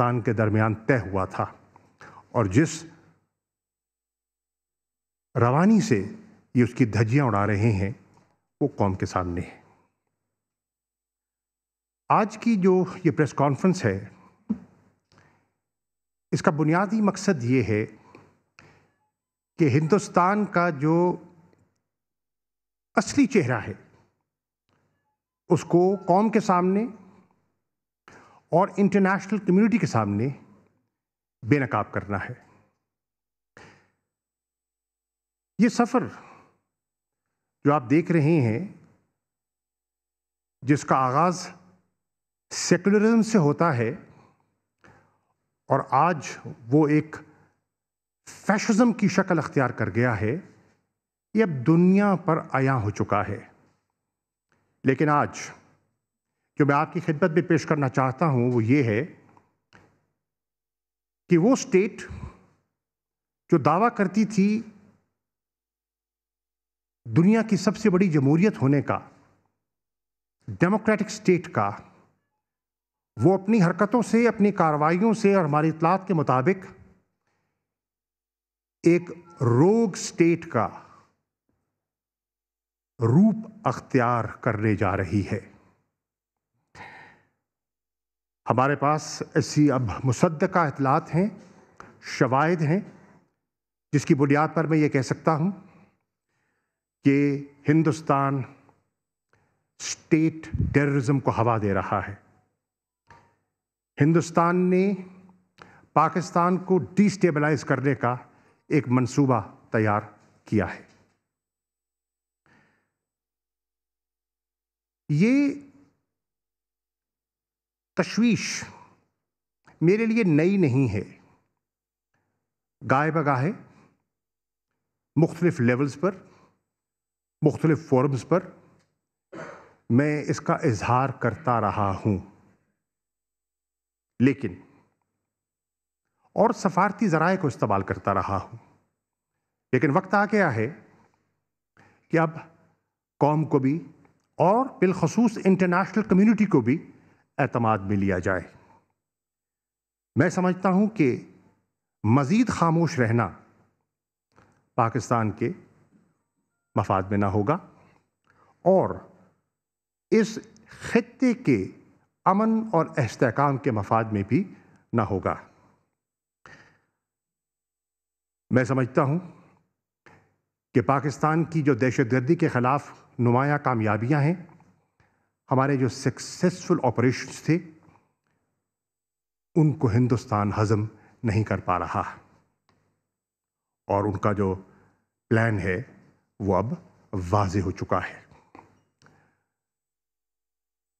ہندوستان کے درمیان طے ہوا تھا اور جس روانی سے یہ اس کی دھجیاں اڑا رہے ہیں وہ قوم کے سامنے ہے۔ آج کی جو یہ پریس کانفرنس ہے اس کا بنیادی مقصد یہ ہے کہ ہندوستان کا جو اصلی چہرہ ہے اس کو قوم کے سامنے اور انٹرنیشنل کمیونٹی کے سامنے بے نقاب کرنا ہے۔ یہ سفر جو آپ دیکھ رہے ہیں جس کا آغاز سیکولرزم سے ہوتا ہے اور آج وہ ایک فیشزم کی شکل اختیار کر گیا ہے، یہ اب دنیا پر عیاں ہو چکا ہے۔ لیکن آج جو میں آپ کی خدمت میں پیش کرنا چاہتا ہوں وہ یہ ہے کہ وہ اسٹیٹ جو دعویٰ کرتی تھی دنیا کی سب سے بڑی جمہوریت ہونے کا، ڈیموکریٹک اسٹیٹ کا، وہ اپنی حرکتوں سے، اپنی کارروائیوں سے اور ہماری اطلاعات کے مطابق ایک روگ اسٹیٹ کا روپ اختیار کرنے جا رہی ہے۔ ہمارے پاس ایسی اب مصدقہ اطلاعات ہیں، شواہد ہیں، جس کی بنیاد پر میں یہ کہہ سکتا ہوں کہ ہندوستان اسٹیٹ ٹیررزم کو ہوا دے رہا ہے۔ ہندوستان نے پاکستان کو ڈی اسٹیبلائز کرنے کا ایک منصوبہ تیار کیا ہے۔ یہ تشویش میرے لیے نئی نہیں ہے۔ گاہے بگاہے مختلف لیولز پر، مختلف فورمز پر میں اس کا اظہار کرتا رہا ہوں، لیکن اور سفارتی ذرائع کو استعمال کرتا رہا ہوں، لیکن وقت آ گیا ہے کہ اب قوم کو بھی اور بالخصوص انٹرنیشنل کمیونٹی کو بھی اعتماد میں لیا جائے۔ میں سمجھتا ہوں کہ مزید خاموش رہنا پاکستان کے مفاد میں نہ ہوگا اور اس خطے کے امن اور استحکام کے مفاد میں بھی نہ ہوگا۔ میں سمجھتا ہوں کہ پاکستان کی جو دہشت گردی کے خلاف نمایاں کامیابیاں ہیں، ہمارے جو سکسیسفل آپریشنز تھے، ان کو ہندوستان ہضم نہیں کر پا رہا اور ان کا جو پلان ہے وہ اب واضح ہو چکا ہے۔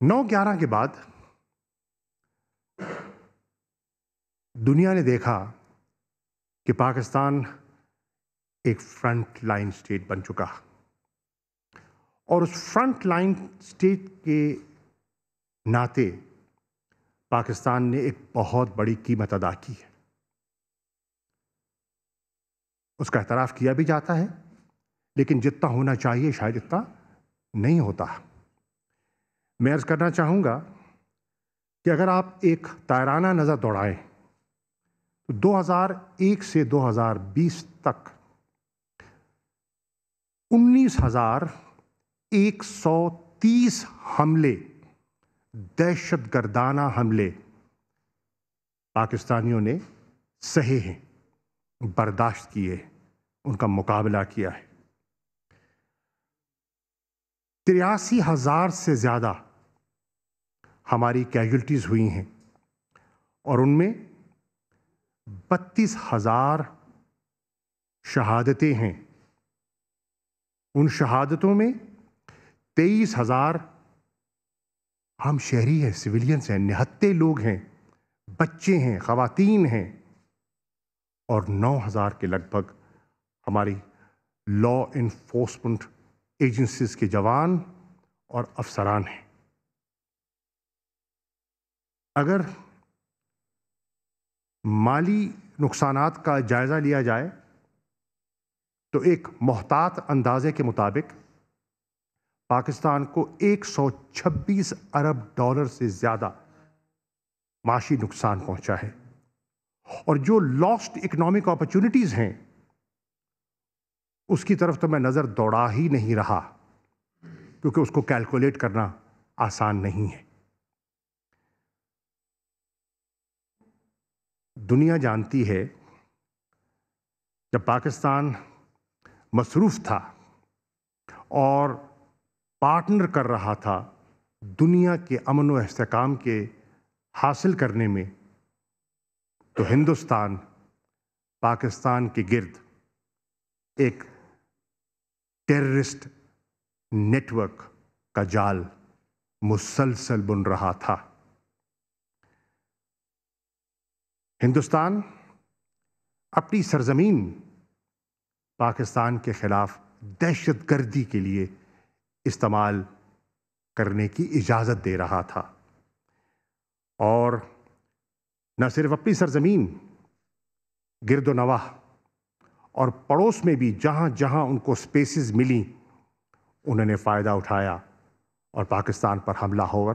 9/11 کے بعد دنیا نے دیکھا کہ پاکستان ایک فرنٹ لائن اسٹیٹ بن چکا اور اس فرنٹ لائن اسٹیٹ کے ناطے پاکستان نے ایک بہت بڑی قیمت ادا کی ہے۔ اس کا اعتراف کیا بھی جاتا ہے، لیکن جتنا ہونا چاہیے شاید اتنا نہیں ہوتا۔ میں عرض کرنا چاہوں گا کہ اگر آپ ایک طائرانہ نظر دوڑائیں تو 2001 سے 2020 تک 19,130 حملے، دہشت گردانہ حملے پاکستانیوں نے سہے ہیں، برداشت کیے، ان کا مقابلہ کیا ہے۔ 83,000 سے زیادہ ہماری کیجولٹیز ہوئی ہیں اور ان میں 32,000 شہادتیں ہیں۔ ان شہادتوں میں 23,000 عام شہری ہیں، سویلینز ہیں، نہتے لوگ ہیں، بچے ہیں، خواتین ہیں اور 9,000 کے لگ بھگ ہماری لا انفورسمنٹ ایجنسیز کے جوان اور افسران ہیں۔ اگر مالی نقصانات کا جائزہ لیا جائے تو ایک محتاط اندازے کے مطابق پاکستان کو $126 ارب سے زیادہ معاشی نقصان پہنچا ہے، اور جو لاسٹ اکنامک اپرچونٹیز ہیں اس کی طرف تو میں نظر دوڑا ہی نہیں رہا، کیونکہ اس کو کیلکولیٹ کرنا آسان نہیں ہے۔ دنیا جانتی ہے جب پاکستان مصروف تھا اور پارٹنر کر رہا تھا دنیا کے امن و استحکام کے حاصل کرنے میں، تو ہندوستان پاکستان کے گرد ایک ٹیررسٹ نیٹ ورک کا جال مسلسل بن رہا تھا۔ ہندوستان اپنی سرزمین پاکستان کے خلاف دہشت گردی کے لیے استعمال کرنے کی اجازت دے رہا تھا، اور نہ صرف اپنی سرزمین، گرد و نواح اور پڑوس میں بھی جہاں جہاں ان کو سپیسز ملی انہوں نے فائدہ اٹھایا اور پاکستان پر حملہ آور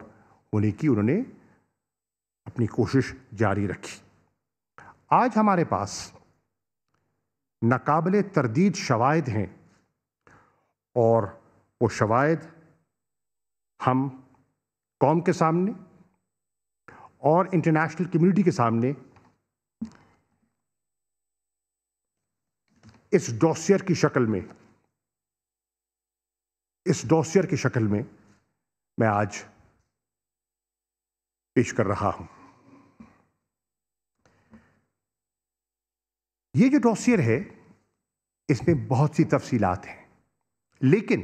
ہونے کی انہوں نے اپنی کوشش جاری رکھی۔ آج ہمارے پاس ناقابل تردید شواہد ہیں، اور وہ شواہد ہم قوم کے سامنے اور انٹرنیشنل کمیونٹی کے سامنے اس ڈوسیئر کی شکل میں میں آج پیش کر رہا ہوں۔ یہ جو ڈوسیئر ہے اس میں بہت سی تفصیلات ہیں، لیکن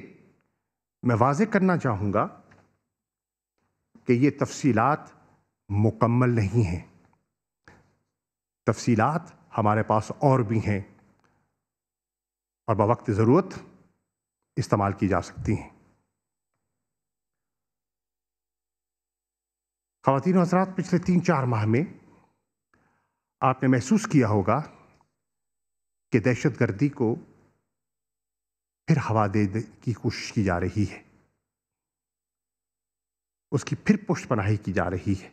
میں واضح کرنا چاہوں گا کہ یہ تفصیلات مکمل نہیں ہیں۔ تفصیلات ہمارے پاس اور بھی ہیں اور بوقت ضرورت استعمال کی جا سکتی ہیں۔ خواتین و حضرات، پچھلے 3-4 ماہ میں آپ نے محسوس کیا ہوگا کہ دہشت گردی کو پھر ہوا دینے کی کوشش کی جا رہی ہے، اس کی پھر پشت پناہی کی جا رہی ہے،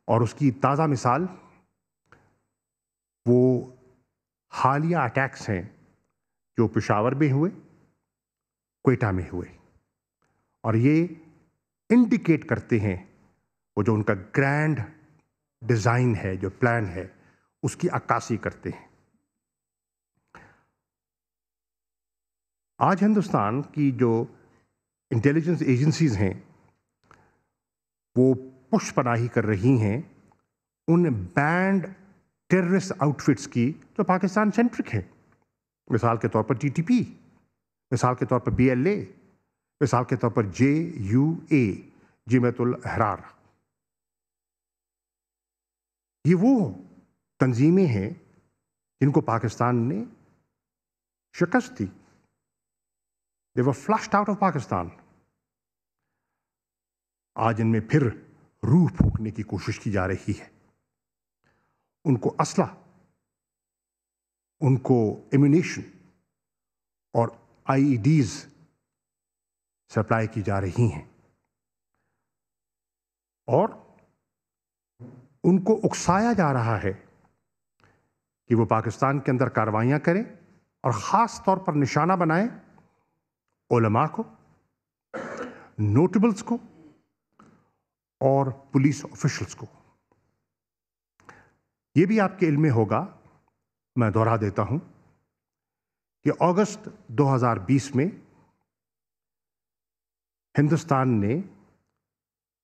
اور اس کی تازہ مثال وہ حالیہ اٹیکس ہیں جو پشاور میں ہوئے، کوئٹہ میں ہوئے، اور یہ انڈیکیٹ کرتے ہیں وہ جو ان کا گرینڈ ڈیزائن ہے، جو پلان ہے، اس کی عکاسی کرتے ہیں۔ آج ہندوستان کی جو انٹیلیجنس ایجنسیز ہیں وہ پشت پناہی کر رہی ہیں ان بینڈ ٹیررسٹ آؤٹ فٹس کی جو پاکستان سینٹرک ہیں، مثال کے طور پر ٹی ٹی پی، مثال کے طور پر BLA، مثال کے طور پر JUA، جمعیت الاحرار۔ یہ وہ تنظیمیں ہیں جن کو پاکستان نے شکست دی۔ They were flushed out of Pakistan۔ آج ان میں پھر روح پھونکنے کی کوشش کی جا رہی ہے، ان کو اسلحہ، ان کو ایمونیشن اور IEDs سپلائی کی جا رہی ہیں، اور ان کو اکسایا جا رہا ہے کہ وہ پاکستان کے اندر کارروائیاں کریں اور خاص طور پر نشانہ بنائیں علماء کو، نوٹیبلز کو اور پولیس آفیشلز کو۔ یہ بھی آپ کے علم میں ہوگا، میں دوہرا دیتا ہوں، کہ اگست 2020 میں ہندوستان نے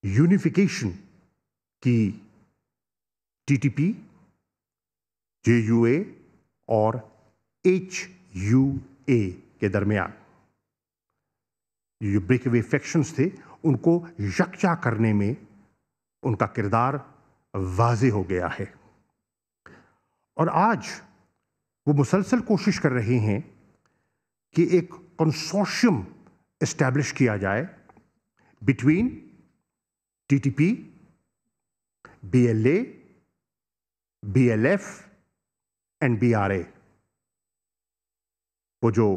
یونیفیکیشن کی ٹی ٹی پی، JUA اور HUA کے درمیان۔ جو بریک اوے فیکشنز تھے ان کو یکجا کرنے میں ان کا کردار واضح ہو گیا ہے، اور آج وہ مسلسل کوشش کر رہے ہیں کہ ایک کنسورشیم اسٹیبلش کیا جائے between TTP، BLA، BLF and BRA۔ وہ جو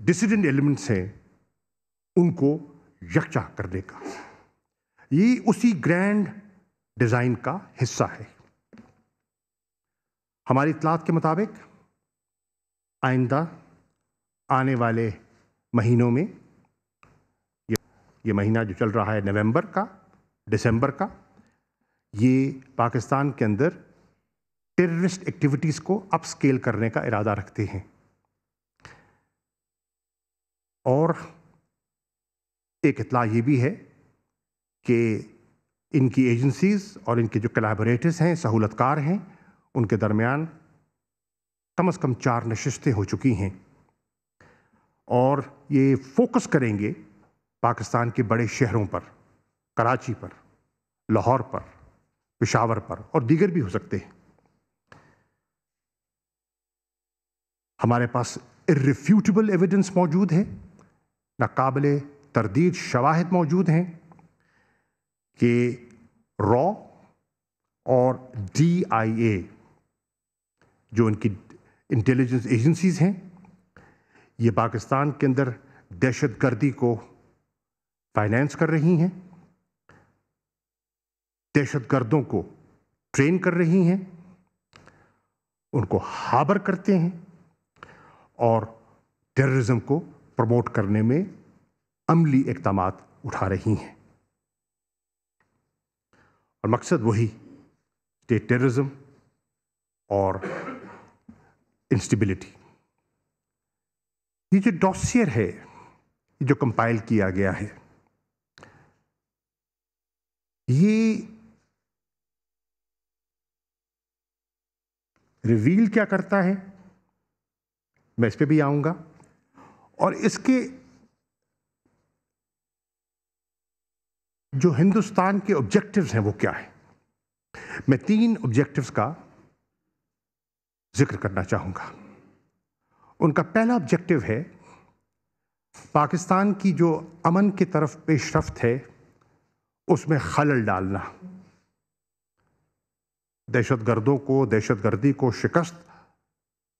ڈسیڈنٹ ایلیمنٹس ہیں ان کو یکجا کرنے کا، یہ اسی گرینڈ ڈیزائن کا حصہ ہے۔ ہماری اطلاعات کے مطابق آئندہ آنے والے مہینوں میں، یہ مہینہ جو چل رہا ہے نومبر کا، دسمبر کا، یہ پاکستان کے اندر ٹیررسٹ ایکٹیویٹیز کو اپ سکیل کرنے کا ارادہ رکھتے ہیں، اور ایک اطلاع یہ بھی ہے کہ ان کی ایجنسیز اور ان کے جو کلیبوریٹرز ہیں، سہولت کار ہیں، ان کے درمیان کم از کم 4 نشستیں ہو چکی ہیں، اور یہ فوکس کریں گے پاکستان کے بڑے شہروں پر، کراچی پر، لاہور پر، پشاور پر، اور دیگر بھی ہو سکتے ہیں۔ ہمارے پاس irrefutable ایویڈنس موجود ہے، ناقابل تردید شواہد موجود ہیں کہ را اور DIA جو ان کی انٹیلیجنس ایجنسیز ہیں، یہ پاکستان کے اندر دہشت گردی کو فائنینس کر رہی ہیں، دہشت گردوں کو ٹرین کر رہی ہیں، ان کو ہاربر کرتے ہیں، اور ٹیررزم کو پروموٹ کرنے میں عملی اقدامات اٹھا رہی ہیں، اور مقصد وہی اسٹیٹ ٹیررزم اور انسٹیبلٹی۔ یہ جو ڈوسیئر ہے، جو کمپائل کیا گیا ہے، یہ ریویل کیا کرتا ہے، میں اس پہ بھی آؤں گا، اور اس کے جو ہندوستان کے آبجیکٹیوز ہیں وہ کیا ہیں۔ میں 3 آبجیکٹیوز کا ذکر کرنا چاہوں گا۔ ان کا پہلا آبجیکٹیو ہے پاکستان کی جو امن کی طرف پیش رفت ہے اس میں خلل ڈالنا، دہشت گردوں کو، دہشت گردی کو شکست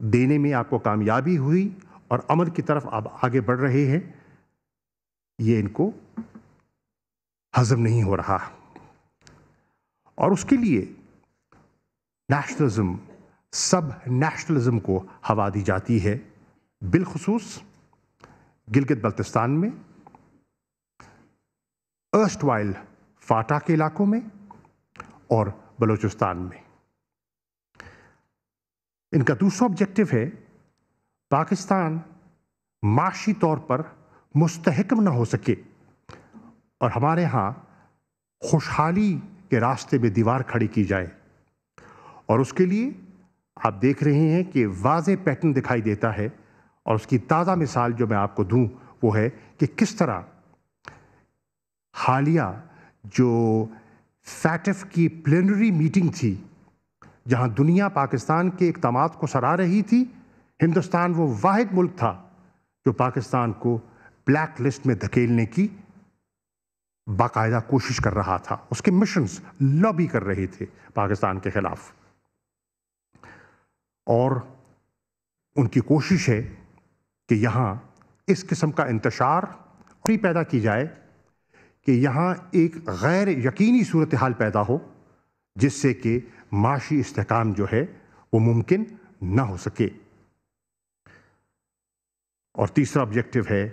دینے میں آپ کو کامیابی ہوئی اور امن کی طرف آپ آگے بڑھ رہے ہیں، یہ ان کو ہضم نہیں ہو رہا، اور اس کے لیے نیشنلزم، سب نیشنلزم کو ہوا دی جاتی ہے، بالخصوص گلگت بلتستان میں، ارسٹ وائل فاٹا کے علاقوں میں، اور بلوچستان میں۔ ان کا دوسرا آبجیکٹو ہے پاکستان معاشی طور پر مستحکم نہ ہو سکے اور ہمارے ہاں خوشحالی کے راستے میں دیوار کھڑی کی جائے، اور اس کے لیے آپ دیکھ رہے ہیں کہ واضح پیٹرن دکھائی دیتا ہے، اور اس کی تازہ مثال جو میں آپ کو دوں وہ ہے کہ کس طرح حالیہ جو فیٹف کی پلینری میٹنگ تھی، جہاں دنیا پاکستان کے اقدامات کو سراہ رہی تھی، ہندوستان وہ واحد ملک تھا جو پاکستان کو بلیک لسٹ میں دھکیلنے کی باقاعدہ کوشش کر رہا تھا، اس کے مشنز لابی کر رہے تھے پاکستان کے خلاف، اور ان کی کوشش ہے کہ یہاں اس قسم کا انتشار پیدا کی جائے کہ یہاں ایک غیر یقینی صورتحال پیدا ہو جس سے کہ معاشی استحکام جو ہے وہ ممکن نہ ہو سکے۔ اور تیسرا آبجیکٹو ہے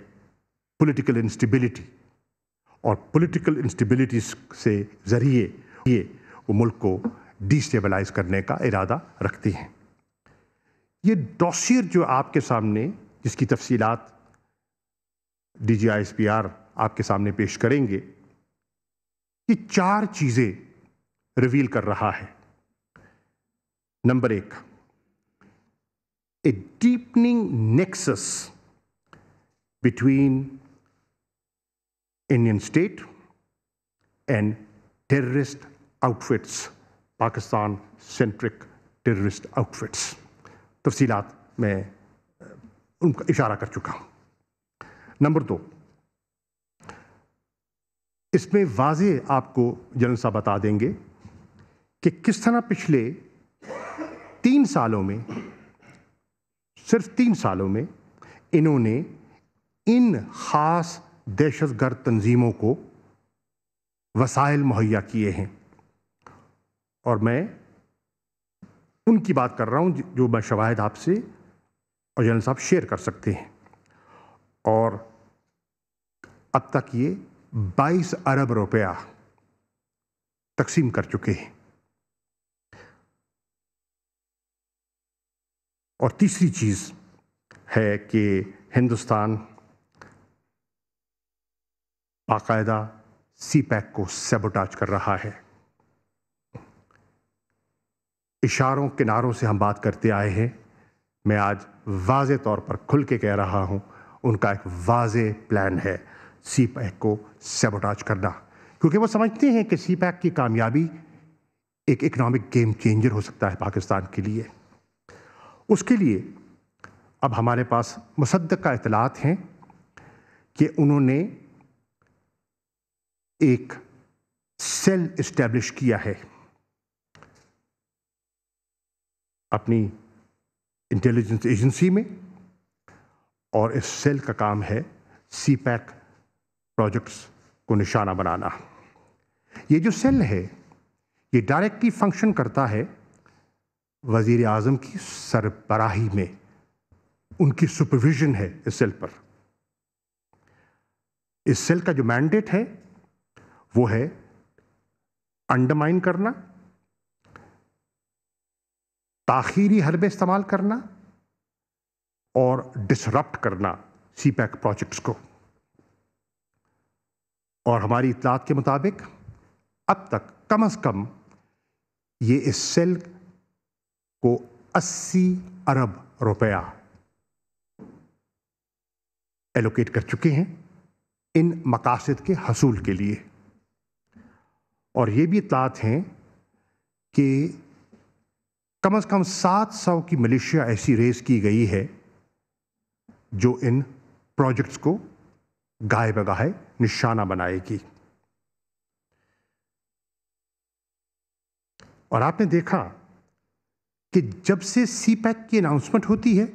پولیٹیکل انسٹیبلٹی، اور پولیٹیکل انسٹیبلٹی سے ذریعے یہ وہ ملک کو ڈیسٹیبلائز کرنے کا ارادہ رکھتے ہیں۔ یہ ڈوسیئر جو آپ کے سامنے، جس کی تفصیلات DGISPR آپ کے سامنے پیش کریں گے، یہ 4 چیزیں ریویل کر رہا ہے۔ Number 1، a deepening nexus between Indian state and terrorist outfits, Pakistan centric terrorist outfits۔ تفصیلات میں ان کا اشارہ کر چکا ہوں۔ نمبر 2، اس میں واضح آپ کو جنرل صاحب بتا دیں گے کہ کس طرح پچھلے 3 سالوں میں، صرف 3 سالوں میں، انہوں نے ان خاص دہشت گرد تنظیموں کو وسائل مہیا کیے ہیں، اور میں ان کی بات کر رہا ہوں جو میں شواہد آپ سے اور جنرل صاحب شیئر کر سکتے ہیں. اور اب تک یہ 22 ارب روپیہ تقسیم کر چکے ہیں. اور تیسری چیز ہے کہ ہندوستان باقاعدہ سی پیک کو سیبوٹاج کر رہا ہے. اشاروں کناروں سے ہم بات کرتے آئے ہیں. میں آج واضح طور پر کھل کے کہہ رہا ہوں، ان کا ایک واضح پلان ہے سی پیک کو سیبوٹاج کرنا، کیونکہ وہ سمجھتے ہیں کہ سی پیک کی کامیابی ایک اکنامک گیم چینجر ہو سکتا ہے پاکستان کے لیے. اس کے لیے اب ہمارے پاس مصدقہ اطلاعات ہیں کہ انہوں نے ایک سیل اسٹیبلش کیا ہے اپنی انٹیلیجنس ایجنسی میں، اور اس سیل کا کام ہے سی پیک پروجیکٹس کو نشانہ بنانا. یہ جو سیل ہے یہ ڈائریکٹلی فنکشن کرتا ہے وزیر اعظم کی سربراہی میں، ان کی سپرویژن ہے اس سیل پر. اس سیل کا جو مینڈیٹ ہے وہ ہے انڈرمائن کرنا، تاخیری حربے استعمال کرنا اور ڈسرپٹ کرنا سی پیک پروجیکٹس کو. اور ہماری اطلاعات کے مطابق اب تک کم از کم یہ اس سیل کو 80 ارب روپیہ ایلوکیٹ کر چکے ہیں ان مقاصد کے حصول کے لیے. اور یہ بھی اطلاعات ہیں کہ کم از کم 700 کی ملیشیا ایسی ریز کی گئی ہے جو ان پروجیکٹس کو گاہے بگاہے نشانہ بنائے گی. اور آپ نے دیکھا کہ جب سے سی پیک کی اناؤنسمنٹ ہوتی ہے،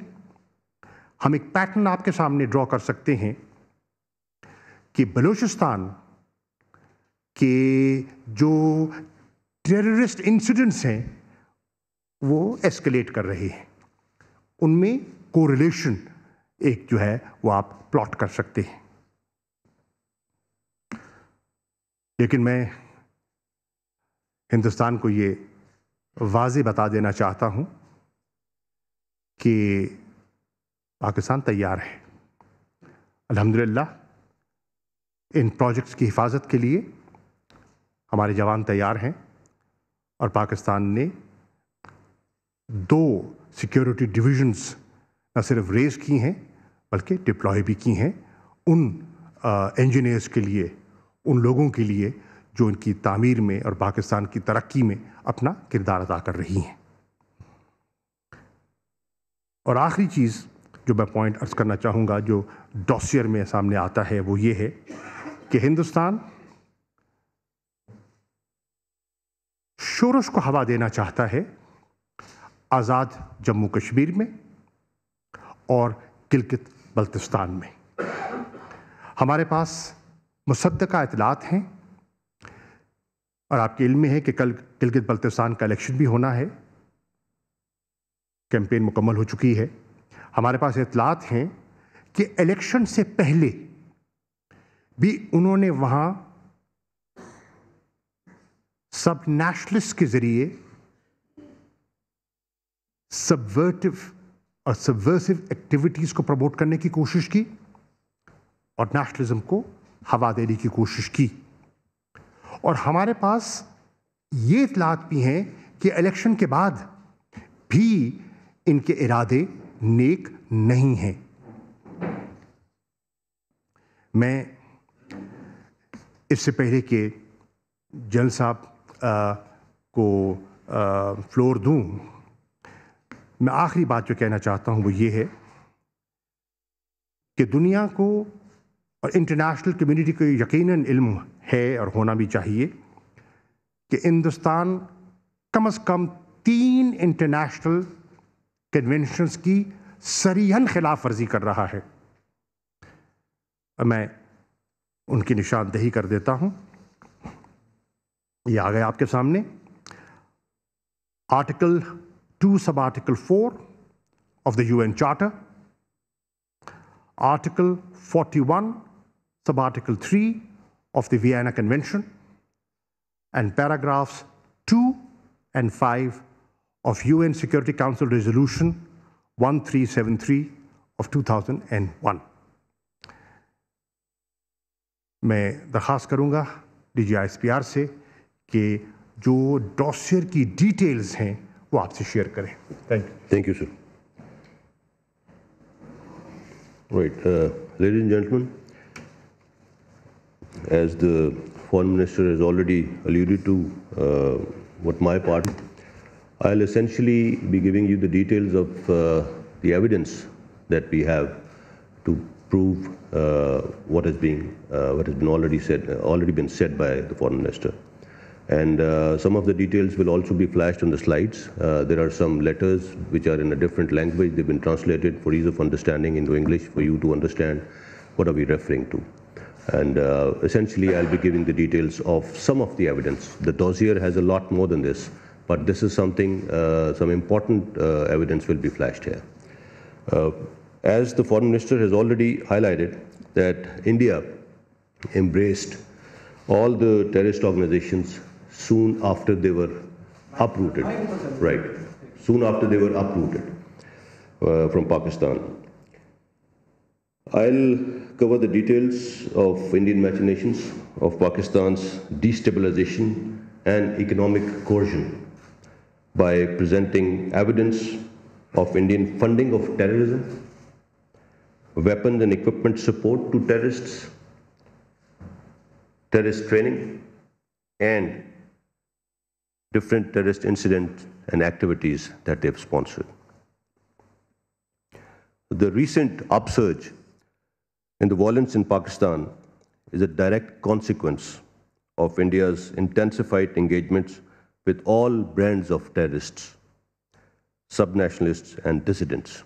ہم ایک پیٹرن آپ کے سامنے ڈرا کر سکتے ہیں کہ بلوچستان کے جو ٹیررسٹ انسیڈنٹس ہیں وہ ایسکلیٹ کر رہے ہیں. ان میں کوریلیشن ایک جو ہے وہ آپ پلاٹ کر سکتے ہیں. لیکن میں ہندوستان کو یہ واضح بتا دینا چاہتا ہوں کہ پاکستان تیار ہے. الحمدللہ ان پروجیکٹس کی حفاظت کے لیے ہمارے جوان تیار ہیں، اور پاکستان نے 2 سیکیورٹی ڈویژنز نہ صرف ریز کی ہیں بلکہ ڈپلوائے بھی کی ہیں ان انجینئرز کے لیے، ان لوگوں کے لیے جو ان کی تعمیر میں اور پاکستان کی ترقی میں اپنا کردار ادا کر رہی ہیں. اور آخری چیز جو میں پوائنٹ عرض کرنا چاہوں گا جو ڈوسیئر میں سامنے آتا ہے وہ یہ ہے کہ ہندوستان شورش کو ہوا دینا چاہتا ہے آزاد جموں کشمیر میں اور گلگت بلتستان میں. ہمارے پاس مصدقہ اطلاعات ہیں، اور آپ کے علم میں ہے کہ کل گلگت بلتستان کا الیکشن بھی ہونا ہے، کیمپین مکمل ہو چکی ہے. ہمارے پاس اطلاعات ہیں کہ الیکشن سے پہلے بھی انہوں نے وہاں سب نیشنلسٹ کے ذریعے سبورسو ایکٹیویٹیز کو پروموٹ کرنے کی کوشش کی اور نیشنلزم کو ہوا دینے کی کوشش کی. اور ہمارے پاس یہ اطلاعات بھی ہیں کہ الیکشن کے بعد بھی ان کے ارادے نیک نہیں ہیں. میں اس سے پہلے کہ جنرل صاحب کو فلور دوں، میں آخری بات جو کہنا چاہتا ہوں وہ یہ ہے کہ دنیا کو اور انٹرنیشنل کمیونٹی کو یقیناً علم ہے اور ہونا بھی چاہیے کہ ہندوستان کم از کم 3 انٹرنیشنل کنونشنز کی صریحاً خلاف ورزی کر رہا ہے. میں ان کی نشاندہی کر دیتا ہوں، یہ آ گیا آپ کے سامنے. Article 2, Subarticle 4 of the UN Charter, Article 41, Subarticle 3 of the Vienna Convention, and paragraphs 2 and 5 of UN Security Council Resolution 1373 of 2001. मैं दरख्वास्त करूंगा DGISPR से कि जो डॉसियर की डिटेल्स हैं वो आपसे शेयर करें. Thank you, sir. Right, ladies and gentlemen, as the Foreign Minister has already alluded to what my part, I'll essentially be giving you the details of the evidence that we have to prove what has been already been said by the Foreign Minister. And some of the details will also be flashed on the slides. There are some letters which are in a different language. They've been translated for ease of understanding into English for you to understand what are we referring to. And essentially, I'll be giving the details of some of the evidence. The dossier has a lot more than this, but this is something, some important evidence will be flashed here. As the Foreign Minister has already highlighted, that India embraced all the terrorist organizations soon after they were uprooted. Right, soon after they were uprooted from Pakistan. I'll cover the details of Indian machinations, of Pakistan's destabilization and economic coercion by presenting evidence of Indian funding of terrorism, weapons and equipment support to terrorists, terrorist training, and different terrorist incidents and activities that they've sponsored. The recent upsurge in the violence in Pakistan is a direct consequence of India's intensified engagements with all brands of terrorists, subnationalists, and dissidents.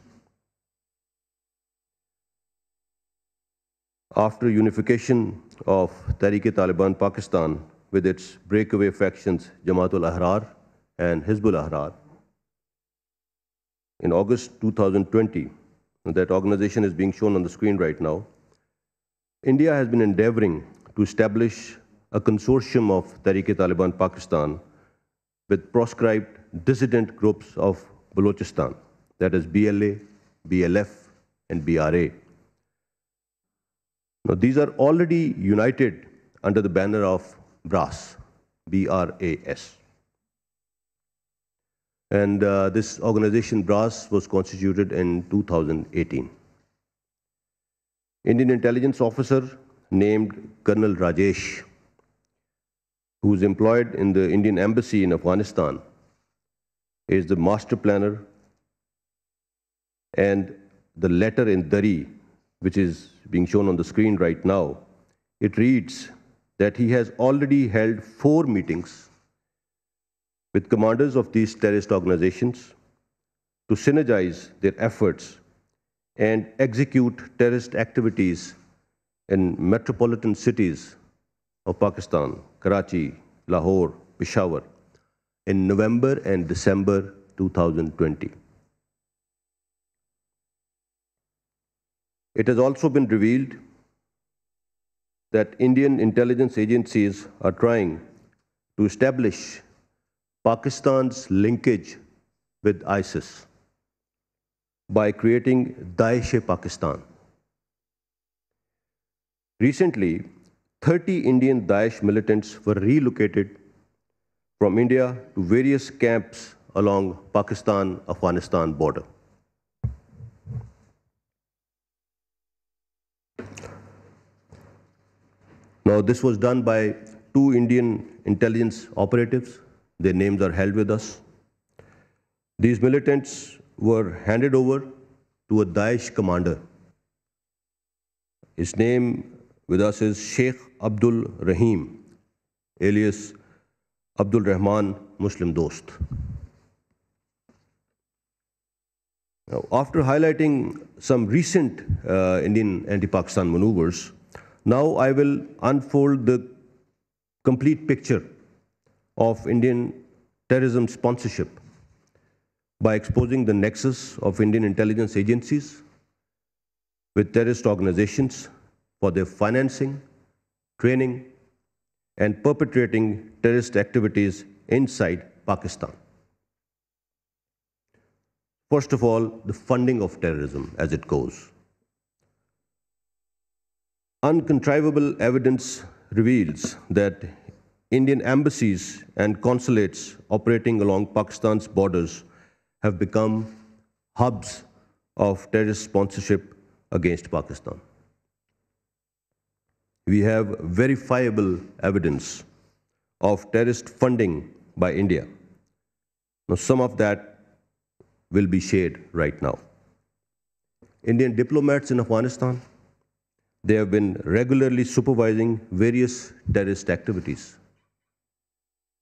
After unification of Tehreek-e-Taliban Pakistan with its breakaway factions Jamaat-ul-Ahrar and Hizb-ul-Ahrar, in August 2020, that organization is being shown on the screen right now, India has been endeavoring to establish a consortium of Tehreek-e-Taliban Pakistan with proscribed dissident groups of Balochistan, that is BLA, BLF, and BRA. Now, these are already united under the banner of BRAS, B-R-A-S. And this organization, BRAS, was constituted in 2018. Indian intelligence officer named Colonel Rajesh, who is employed in the Indian embassy in Afghanistan, is the master planner, and the letter in Dari, which is being shown on the screen right now, it reads that he has already held 4 meetings with commanders of these terrorist organizations to synergize their efforts and execute terrorist activities in metropolitan cities of Pakistan, Karachi, Lahore, Peshawar, in November and December 2020. It has also been revealed that Indian intelligence agencies are trying to establish Pakistan's linkage with ISIS by creating Daesh-e-Pakistan. Recently, 30 Indian Daesh militants were relocated from India to various camps along Pakistan-Afghanistan border. Now, this was done by 2 Indian intelligence operatives. Their names are held with us. These militants were handed over to a Daesh commander. His name with us is Sheikh Abdul Rahim, alias Abdul Rahman Muslim Dost. Now, after highlighting some recent Indian anti-Pakistan maneuvers, now I will unfold the complete picture of Indian terrorism sponsorship by exposing the nexus of Indian intelligence agencies with terrorist organizations for their financing, training, and perpetrating terrorist activities inside Pakistan. First of all, the funding of terrorism as it goes. Uncontrivable evidence reveals that Indian embassies and consulates operating along Pakistan's borders have become hubs of terrorist sponsorship against Pakistan. We have verifiable evidence of terrorist funding by India. Now, some of that will be shared right now. Indian diplomats in Afghanistan, they have been regularly supervising various terrorist activities.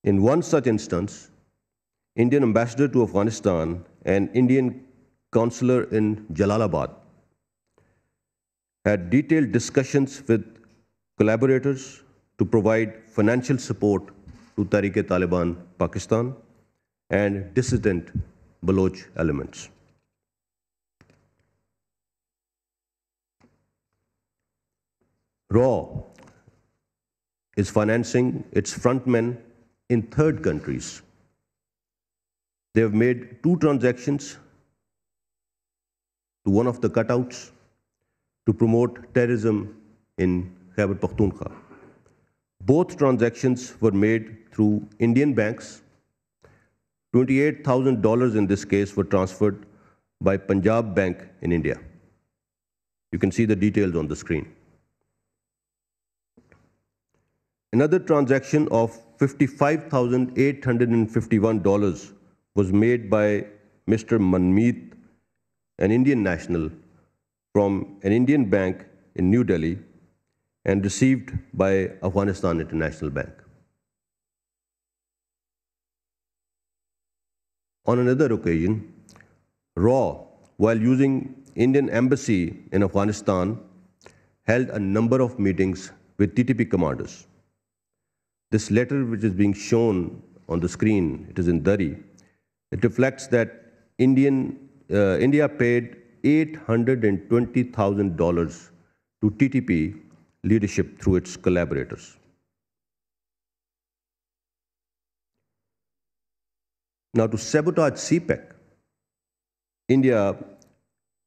In one such instance, Indian ambassador to Afghanistan and Indian consular in Jalalabad had detailed discussions with collaborators to provide financial support to Tehreek-e-Taliban Pakistan and dissident Baloch elements. RAW is financing its frontmen in third countries. They have made 2 transactions to one of the cutouts to promote terrorism in Khyber Pakhtunkhwa. Both transactions were made through Indian banks. $28,000 in this case were transferred by Punjab Bank in India. You can see the details on the screen. Another transaction of $55,851 was made by Mr. Manmeet, an Indian national, from an Indian bank in New Delhi and received by Afghanistan International Bank. On another occasion, RAW, while using Indian embassy in Afghanistan, held a number of meetings with TTP commanders. This letter, which is being shown on the screen, it is in Dari. It reflects that India paid $820,000 to TTP leadership through its collaborators. Now, to sabotage CPEC, India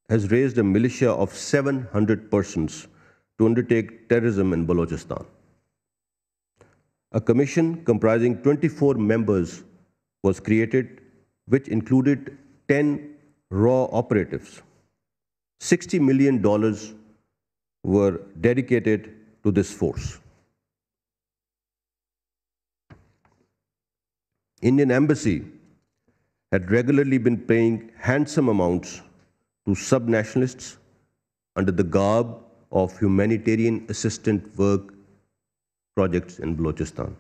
has raised a militia of 700 persons to undertake terrorism in Balochistan. A commission comprising 24 members was created, which included 10 RAW operatives. $60 million were dedicated to this force. Indian embassy had regularly been paying handsome amounts to sub-nationalists under the garb of humanitarian assistant work projects in Balochistan.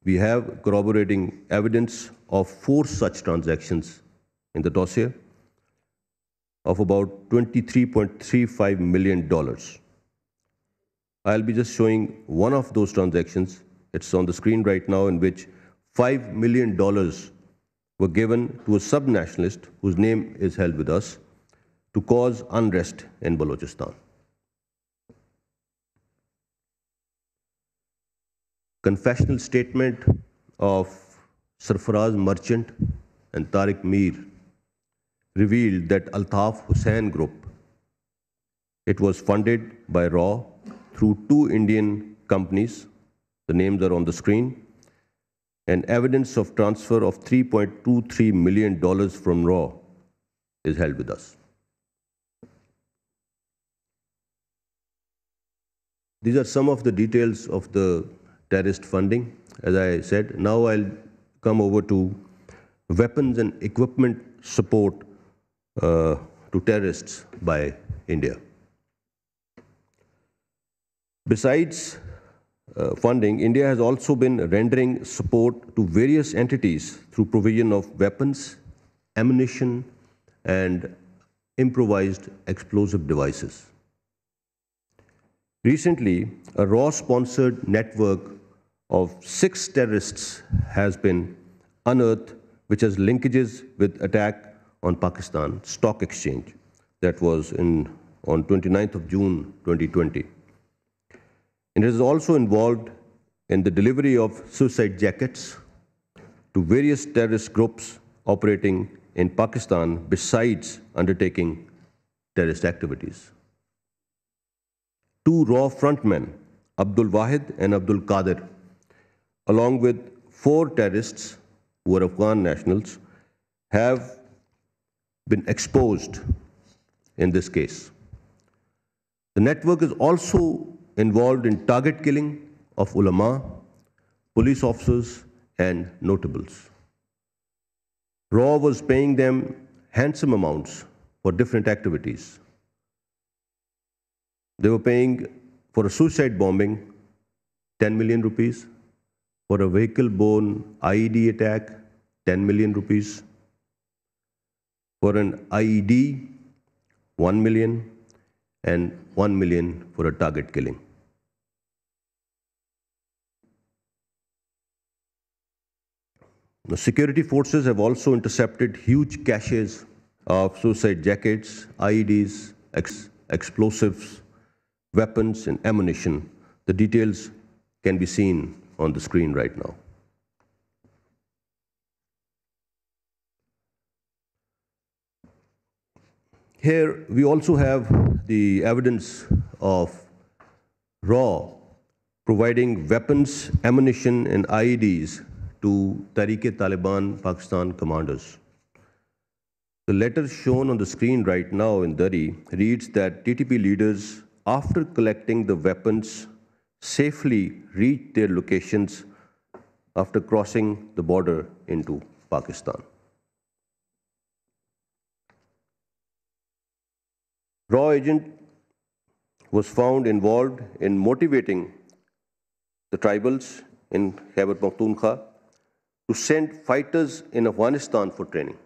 We have corroborating evidence of 4 such transactions in the dossier of about $23.35 million. I'll be just showing one of those transactions. It's on the screen right now, in which $5 million were given to a sub-nationalist whose name is held with us to cause unrest in Balochistan. Confessional statement of Sarfaraz Merchant and Tariq Mir revealed that Altaf Hussain Group, it was funded by RAW through 2 Indian companies. The names are on the screen. And evidence of transfer of $3.23 million from RAW is held with us. These are some of the details of the terrorist funding. As I said, now I'll come over to weapons and equipment support to terrorists by India. Besides funding, India has also been rendering support to various entities through provision of weapons, ammunition, and improvised explosive devices. Recently, a RAW-sponsored network of 6 terrorists has been unearthed, which has linkages with attack on Pakistan Stock Exchange that was on 29th of June 2020. And it is also involved in the delivery of suicide jackets to various terrorist groups operating in Pakistan besides undertaking terrorist activities. Two RAW frontmen, Abdul Wahid and Abdul Qadir, along with 4 terrorists who are Afghan nationals, have been exposed in this case. The network is also involved in target killing of ulama, police officers, and notables. RAW was paying them handsome amounts for different activities. They were paying for a suicide bombing 10 million rupees, for a vehicle-borne IED attack 10 million rupees, for an IED 1 million, and 1 million for a target killing. The security forces have also intercepted huge caches of suicide jackets, IEDs, explosives, weapons, and ammunition. The details can be seen on the screen right now. Here we also have the evidence of RAW providing weapons, ammunition, and IEDs to Tehreek-e-Taliban Pakistan commanders. The letter shown on the screen right now in Dari reads that TTP leaders, after collecting the weapons, safely reached their locations after crossing the border into Pakistan. RAW agent was found involved in motivating the tribals in Khyber Pakhtunkhwa to send fighters in Afghanistan for training.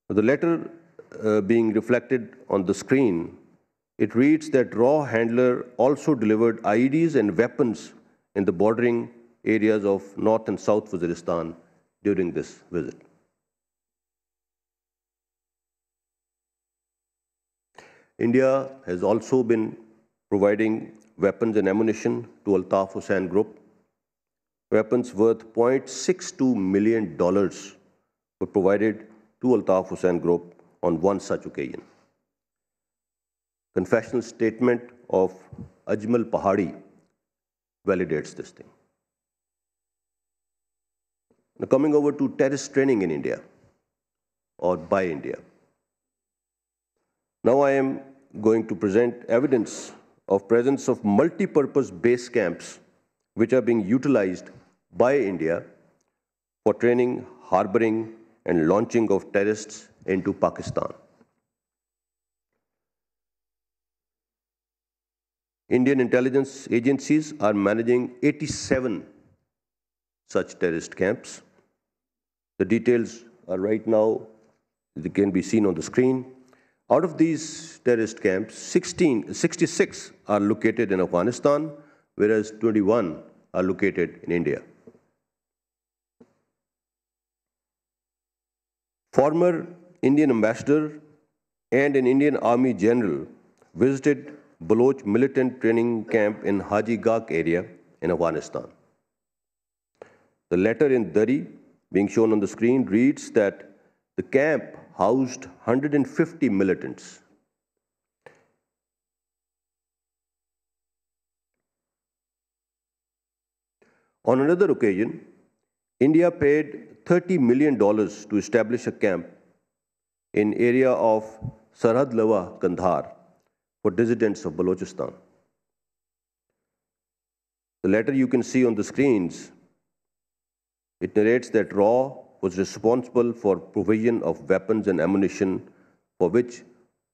The letter being reflected on the screen, it reads that RAW handler also delivered IEDs and weapons in the bordering areas of North and South Waziristan during this visit. India has also been providing weapons and ammunition to Altaf Hussain Group. Weapons worth $0.62 million were provided to Altaf Hussain Group on one such occasion. Confessional statement of Ajmal Pahari validates this thing. Now coming over to terrorist training in India or by India. Now I am going to present evidence of presence of multi-purpose base camps which are being utilized by India for training, harboring, and launching of terrorists into Pakistan. Indian intelligence agencies are managing 87 such terrorist camps. The details are right now, they can be seen on the screen. Out of these terrorist camps, 66 are located in Afghanistan, whereas 21 are located in India. Former Indian ambassador and an Indian Army general visited Baloch militant training camp in Haji Gak area in Afghanistan. The letter in Dari, being shown on the screen, reads that the camp housed 150 militants. On another occasion, India paid $30 million to establish a camp in area of Sarhad Lawa, Kandahar, for dissidents of Balochistan. The letter you can see on the screens, it narrates that RAW was responsible for provision of weapons and ammunition, for which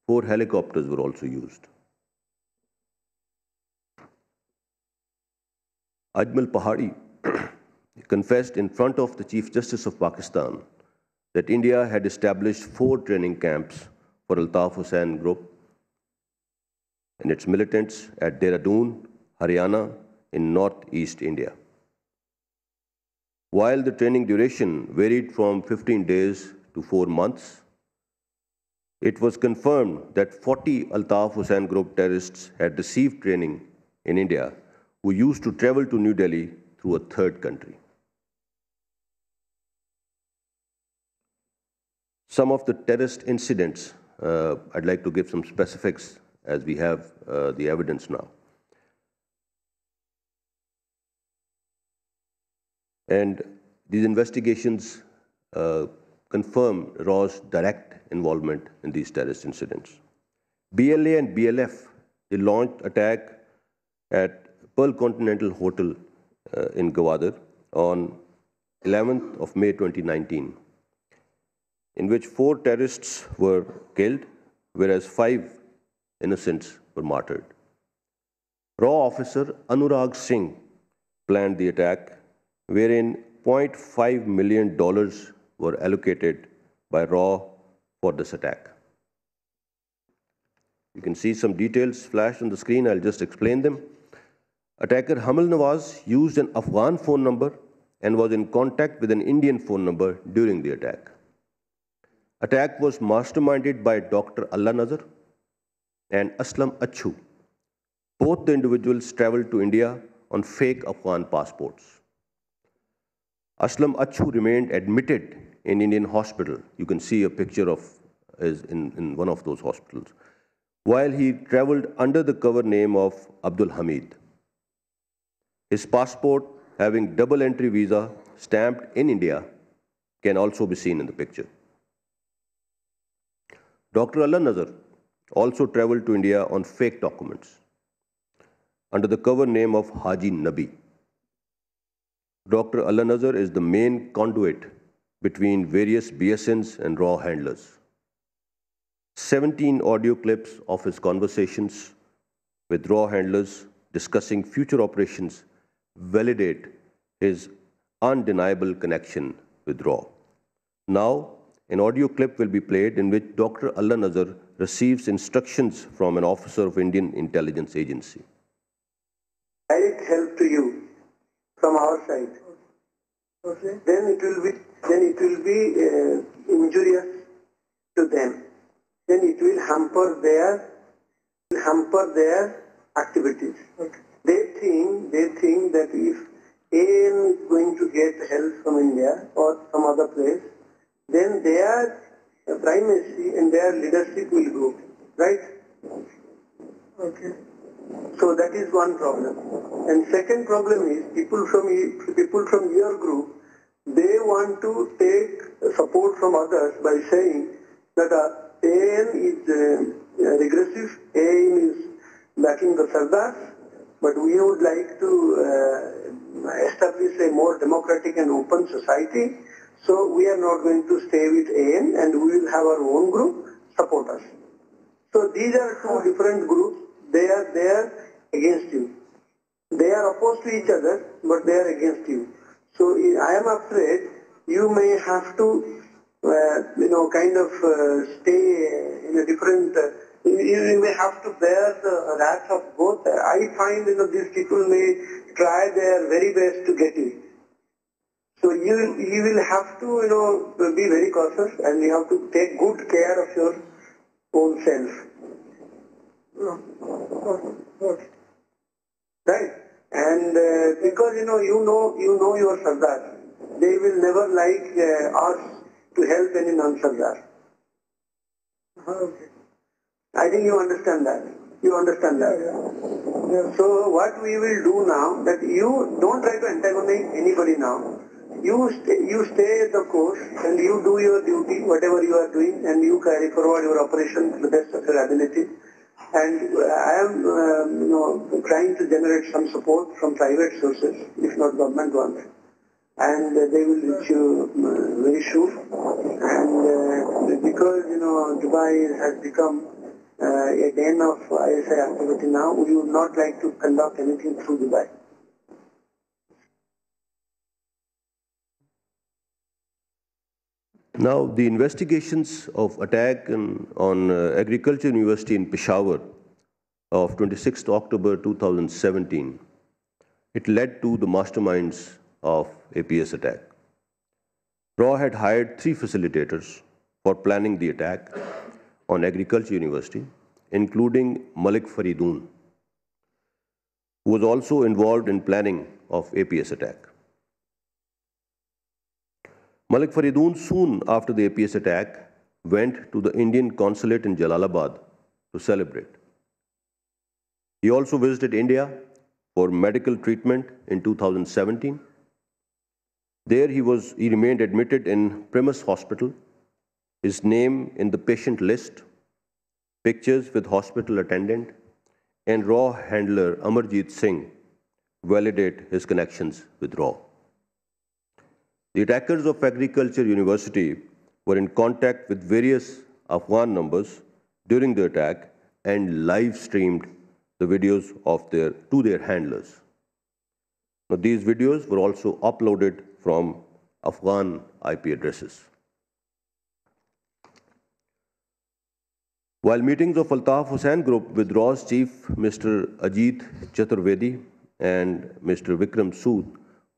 4 helicopters were also used. Ajmal Pahari confessed in front of the Chief Justice of Pakistan that India had established 4 training camps for Altaf Hussain Group and its militants at Dehradun, Haryana, in northeast India. While the training duration varied from 15 days to 4 months, it was confirmed that 40 Altaf Hussain Group terrorists had received training in India who used to travel to New Delhi through a third country. Some of the terrorist incidents, I'd like to give some specifics as we have the evidence now. And these investigations confirm RAW's direct involvement in these terrorist incidents. BLA and BLF, they launched attack at Pearl Continental Hotel in Gwadar on 11th of May 2019, in which 4 terrorists were killed, whereas 5 innocents were martyred. RAW officer Anurag Singh planned the attack, wherein $0.5 million were allocated by RAW for this attack. You can see some details flashed on the screen. I'll just explain them. Attacker Hamal Nawaz used an Afghan phone number and was in contact with an Indian phone number during the attack. Attack was masterminded by Dr. Allah Nazar and Aslam Achhu. Both the individuals traveled to India on fake Afghan passports. Aslam Achhu remained admitted in Indian hospital. You can see a picture of is in one of those hospitals, while he traveled under the cover name of Abdul Hamid. His passport, having double entry visa stamped in India, can also be seen in the picture. Dr. Allah Nazar also traveled to India on fake documents under the cover name of Haji Nabi. Dr. Allah Nazar is the main conduit between various BSNs and RAW handlers. 17 audio clips of his conversations with RAW handlers discussing future operations validate his undeniable connection with RAW. Now, an audio clip will be played in which Dr. Allah Nazar receives instructions from an officer of Indian intelligence agency. Direct help to you from our side. Okay. Then it will be injurious to them. Then it will hamper their activities. Okay. They think that if AN is going to get help from India or some other place, then their primacy and their leadership will go, right? Okay. So that is one problem. And second problem is people from your group, they want to take support from others by saying that AN is regressive, AN is backing the Sardars, but we would like to establish a more democratic and open society. So we are not going to stay with AN and we will have our own group support us. So these are two different groups. They are there against you. They are opposed to each other, but they are against you. So I am afraid you may have to, stay in a different. You may have to bear the wrath of both. I find these people may try their very best to get you. So you will have to be very cautious and you have to take good care of your own self. Right? And because you know your Sardar, they will never like us to help any non-Sardar. Okay. I think you understand that. You understand that. Yeah. So what we will do now, that you don't try to antagonize anybody now. You stay the course and you do your duty, whatever you are doing, and you carry forward your operation to the best of your ability. And I am trying to generate some support from private sources, if not government ones. And they will reach you very soon. And because Dubai has become a den of ISI activity now, we would not like to conduct anything through Dubai. Now, the investigations of attack on Agriculture University in Peshawar of 26th October 2017, it led to the masterminds of APS attack. RAW had hired 3 facilitators for planning the attack on Agriculture University, including Malik Faridoon, who was also involved in planning of APS attack. Malik Faridoon, soon after the APS attack, went to the Indian consulate in Jalalabad to celebrate. He also visited India for medical treatment in 2017. There he remained admitted in Primus Hospital, his name in the patient list, pictures with hospital attendant, and RAW handler Amarjeet Singh validate his connections with RAW. The attackers of Agriculture University were in contact with various Afghan numbers during the attack and live streamed the videos to their handlers. Now, these videos were also uploaded from Afghan IP addresses. While meetings of Altaf Hussain Group with RAW's chief, Mr. Ajit Chaturvedi and Mr. Vikram Sood,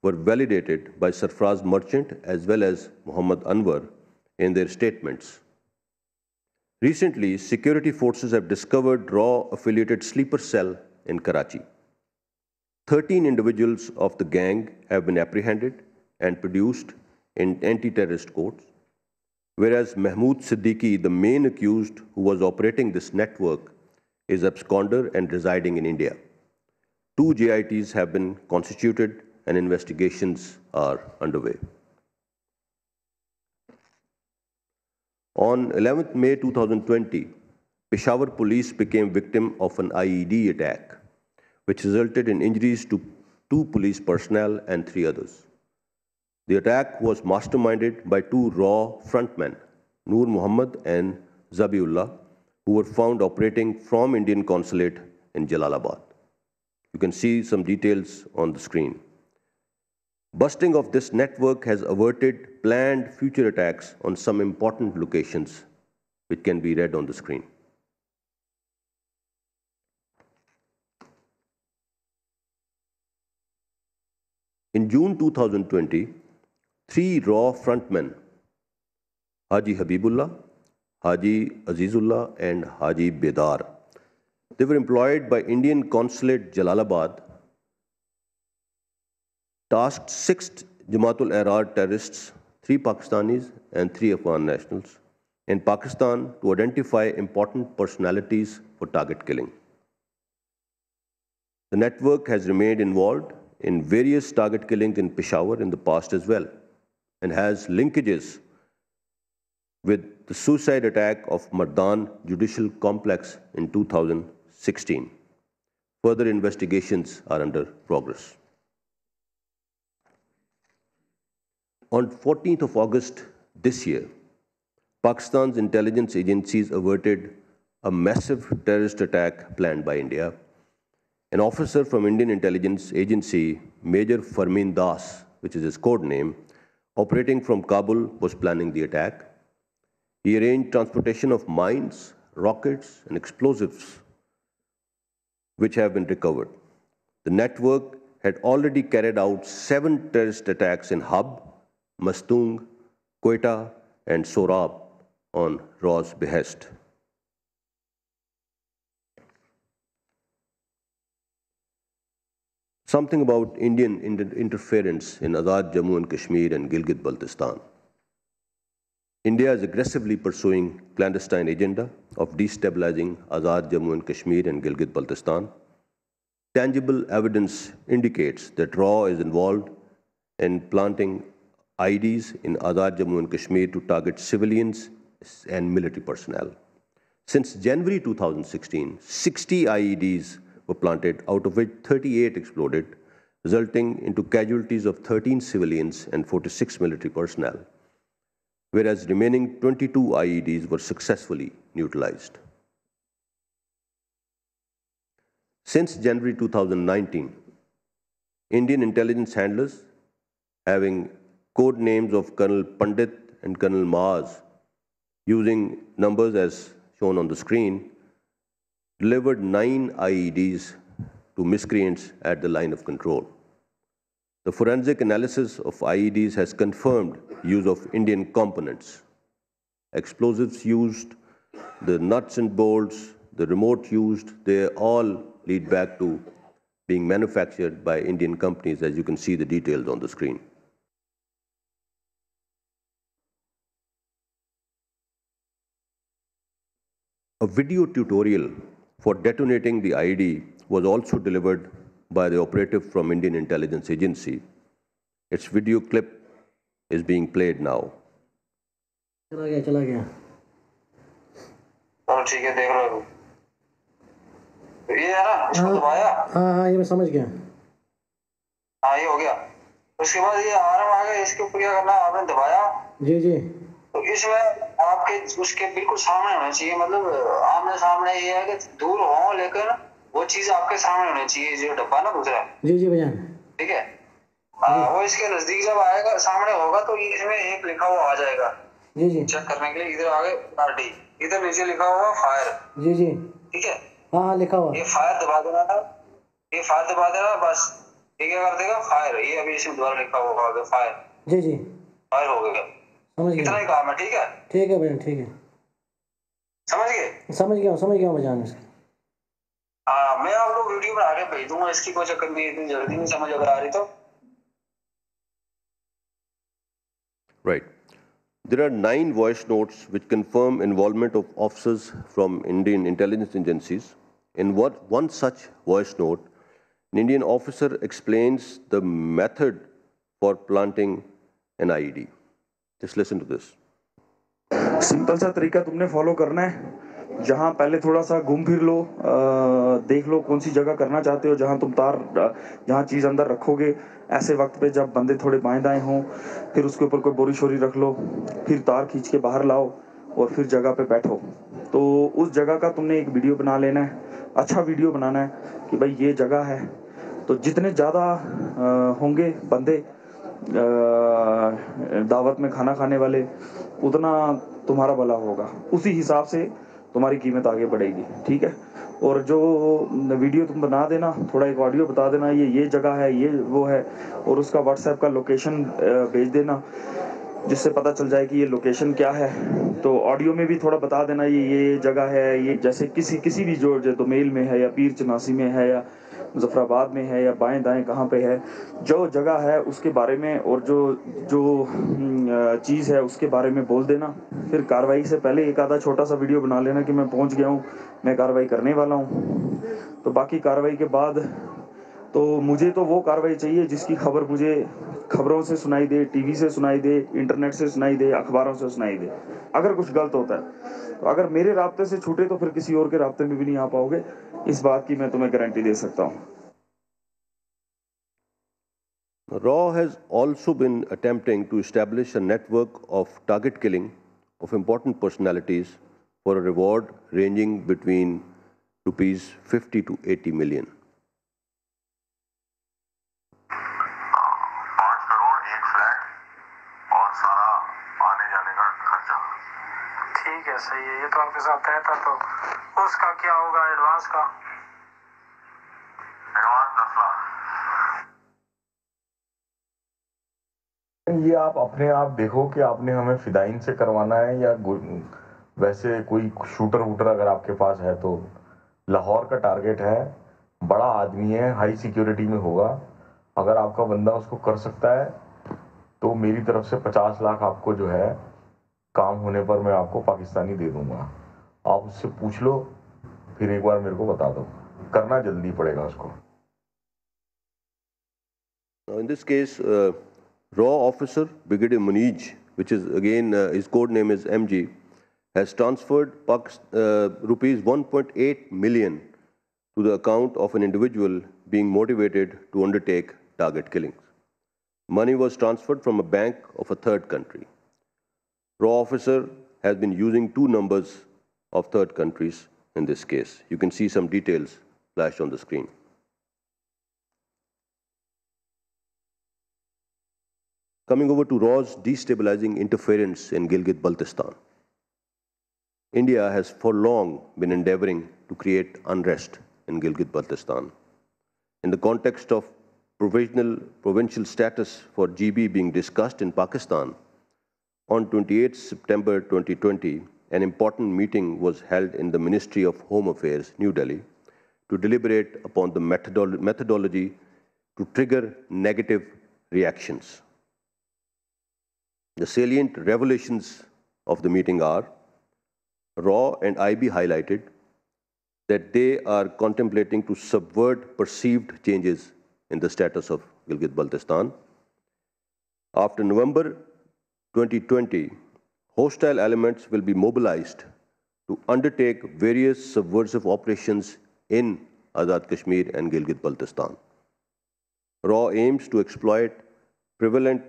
were validated by Sarfraz Merchant as well as Muhammad Anwar in their statements. Recently, security forces have discovered RAW-affiliated sleeper cell in Karachi. 13 individuals of the gang have been apprehended and produced in anti-terrorist courts, whereas Mahmood Siddiqui, the main accused who was operating this network, is absconder and residing in India. 2 JITs have been constituted and investigations are underway. On 11th May 2020, Peshawar police became victim of an IED attack, which resulted in injuries to 2 police personnel and 3 others. The attack was masterminded by 2 RAW frontmen, Noor Muhammad and Zabiullah, who were found operating from Indian consulate in Jalalabad. You can see some details on the screen. Busting of this network has averted planned future attacks on some important locations, which can be read on the screen. In June 2020, 3 RAW frontmen, Haji Habibullah, Haji Azizullah, and Haji Bedar, they were employed by Indian consulate Jalalabad, tasked 6 Jamaat-ul-Ahrar terrorists, 3 Pakistanis and 3 Afghan nationals, in Pakistan to identify important personalities for target killing. The network has remained involved in various target killings in Peshawar in the past as well, and has linkages with the suicide attack of Mardan Judicial Complex in 2016. Further investigations are under progress. On 14th of August this year, Pakistan's intelligence agencies averted a massive terrorist attack planned by India. An officer from Indian intelligence agency, Major Farmin Das, which is his code name, operating from Kabul, was planning the attack. He arranged transportation of mines, rockets, and explosives, which have been recovered. The network had already carried out 7 terrorist attacks in Hub, Mastung, Quetta, and Sorab on RAW's behest. Something about Indian interference in Azad Jammu and Kashmir and Gilgit-Baltistan. India is aggressively pursuing clandestine agenda of destabilizing Azad Jammu and Kashmir and Gilgit-Baltistan. Tangible evidence indicates that RAW is involved in planting IEDs in Azad Jammu and Kashmir to target civilians and military personnel. Since January 2016, 60 IEDs were planted, out of which 38 exploded, resulting into casualties of 13 civilians and 46 military personnel, whereas remaining 22 IEDs were successfully neutralized. Since January 2019, Indian intelligence handlers, having code names of Colonel Pandit and Colonel Maaz, using numbers as shown on the screen, delivered 9 IEDs to miscreants at the line of control. The forensic analysis of IEDs has confirmed use of Indian components. Explosives used, the nuts and bolts, the remote used, they all lead back to being manufactured by Indian companies, as you can see the details on the screen. A video tutorial for detonating the IED was also delivered by the operative from Indian Intelligence Agency. Its video clip is being played now. चला गया ठीक है, देख लो ये है ना, इसको दबाया। हाँ ये मैं समझ गया। हाँ ये हो गया। उसके बाद ये आर्म आ गया, इसके ऊपर क्या करना, आपने दबाया। जी जी। तो इसमें आपके उसके बिल्कुल सामने होना चाहिए, मतलब आमने सामने। ये है कि दूर हो लेकिन वो चीज आपके सामने होनी चाहिए, जो डब्बा ना दूसरा। जी जी भैया। ठीक है, वो इसके नजदीक जब आएगा, सामने होगा, तो इसमें एक लिखा हुआ आ जाएगा। जी जी। चेक करने के लिए इधर आगे RD, इधर नीचे लिखा हुआ फायर। जी जी। ठीक है, हाँ लिखा हुआ। ये फायर दबा देना था, ये फायर दबा देना बस। ये क्या कर देगा, फायर। ये अभी इसमें दोबारा लिखा हुआ आगे फायर। जी जी, फायर हो गया। समझ गया। इतना ही काम है। ठीक है, ठीक है भैया, ठीक है, समझ गए। समझ गया मैं जान इसका। हाँ, मैं आपको वीडियो बना के भेज दूंगा, इसकी कोई चक्कर नहीं, इतनी जल्दी नहीं समझ अगर आ रही तो। Right. There are 9 voice notes which confirm involvement of officers from Indian intelligence agencies. In one such voice note, an Indian officer explains the method for planting an IED. Just listen to this. Simple सा तरीका तुमने follow करना है। जहाँ पहले थोड़ा सा घूम फिर लो, देख लो कौन सी जगह करना चाहते हो, जहाँ तुम जहाँ चीज़ अंदर रखोगे। ऐसे वक्त पे जब बंदे थोड़े बाएं दाएं हों, फिर उसके ऊपर कोई बोरी शोरी रख लो, फिर तार खींच के बाहर लाओ और फिर जगह पे बैठो। तो उस जगह का तुमने एक वीडियो बना लेना है, अच्छा वीडियो बनाना है कि भाई ये जगह है। तो जितने ज़्यादा होंगे बंदे दावत में खाना खाने वाले, उतना तुम्हारा भला होगा, उसी हिसाब से तुम्हारी कीमत आगे बढ़ेगी। ठीक है, और जो वीडियो तुम बना देना, थोड़ा एक ऑडियो बता देना ये जगह है, ये वो है, और उसका व्हाट्सएप का लोकेशन भेज देना, जिससे पता चल जाए कि ये लोकेशन क्या है। तो ऑडियो में भी थोड़ा बता देना ये जगह है, ये जैसे किसी भी जो दोमेल में है या पीर चनासी में है या मुजफ्फराबाद में है या बाएं दाएं कहाँ पे है, जो जगह है उसके बारे में और जो चीज़ है उसके बारे में बोल देना। फिर कार्रवाई से पहले एक आधा छोटा सा वीडियो बना लेना कि मैं पहुंच गया हूँ, मैं कार्रवाई करने वाला हूँ। तो बाकी कार्रवाई के बाद तो मुझे तो वो कार्रवाई चाहिए जिसकी खबर मुझे खबरों से सुनाई दे, टीवी से सुनाई दे, इंटरनेट से सुनाई दे, अखबारों से सुनाई दे। अगर कुछ गलत होता है तो अगर मेरे राब्ते से छूटे तो फिर किसी और के राब्ते में भी नहीं आ पाओगे, इस बात की मैं तुम्हें गारंटी दे सकता हूँ। RAW has also been attempting to establish a network of target killing of important personalities for a reward ranging between rupees 50 to 80 million. 5 crore एक फ्लैट और सारा आने जाने का खर्चा। ठीक है, सही है। ये तो आपके साथ तय था, तो उसका क्या होगा एडवांस का? एडवांस 10 लाख। ये आप अपने आप देखो कि आपने हमें फिदाइन से करवाना है या वैसे कोई शूटर वूटर अगर आपके पास है तो। लाहौर का टारगेट है, बड़ा आदमी है, हाई सिक्योरिटी में होगा। अगर आपका बंदा उसको कर सकता है तो मेरी तरफ से 50 लाख आपको जो है काम होने पर मैं आपको पाकिस्तानी दे दूंगा। आप उससे पूछ लो, फिर एक बार मेरे को बता दो, करना जल्दी पड़ेगा उसको। Now in this case, RAW officer Brigadier Munij, which is again his code name is MG, has transferred rupees 1.8 million to the account of an individual being motivated to undertake target killings. Money was transferred from a bank of a third country. RAW officer has been using 2 numbers of third countries in this case. You can see some details flashed on the screen. Coming over to RAW's destabilizing interference in Gilgit-Baltistan. India has for long been endeavoring to create unrest in Gilgit-Baltistan. In the context of provincial status for GB being discussed in Pakistan, on 28 September 2020, an important meeting was held in the Ministry of Home Affairs, New Delhi, to deliberate upon the methodology to trigger negative reactions. The salient revelations of the meeting are: RAW and IB highlighted that they are contemplating to subvert perceived changes in the status of Gilgit-Baltistan. After November 2020, hostile elements will be mobilized to undertake various subversive operations in Azad Kashmir and Gilgit-Baltistan. RAW aims to exploit prevalent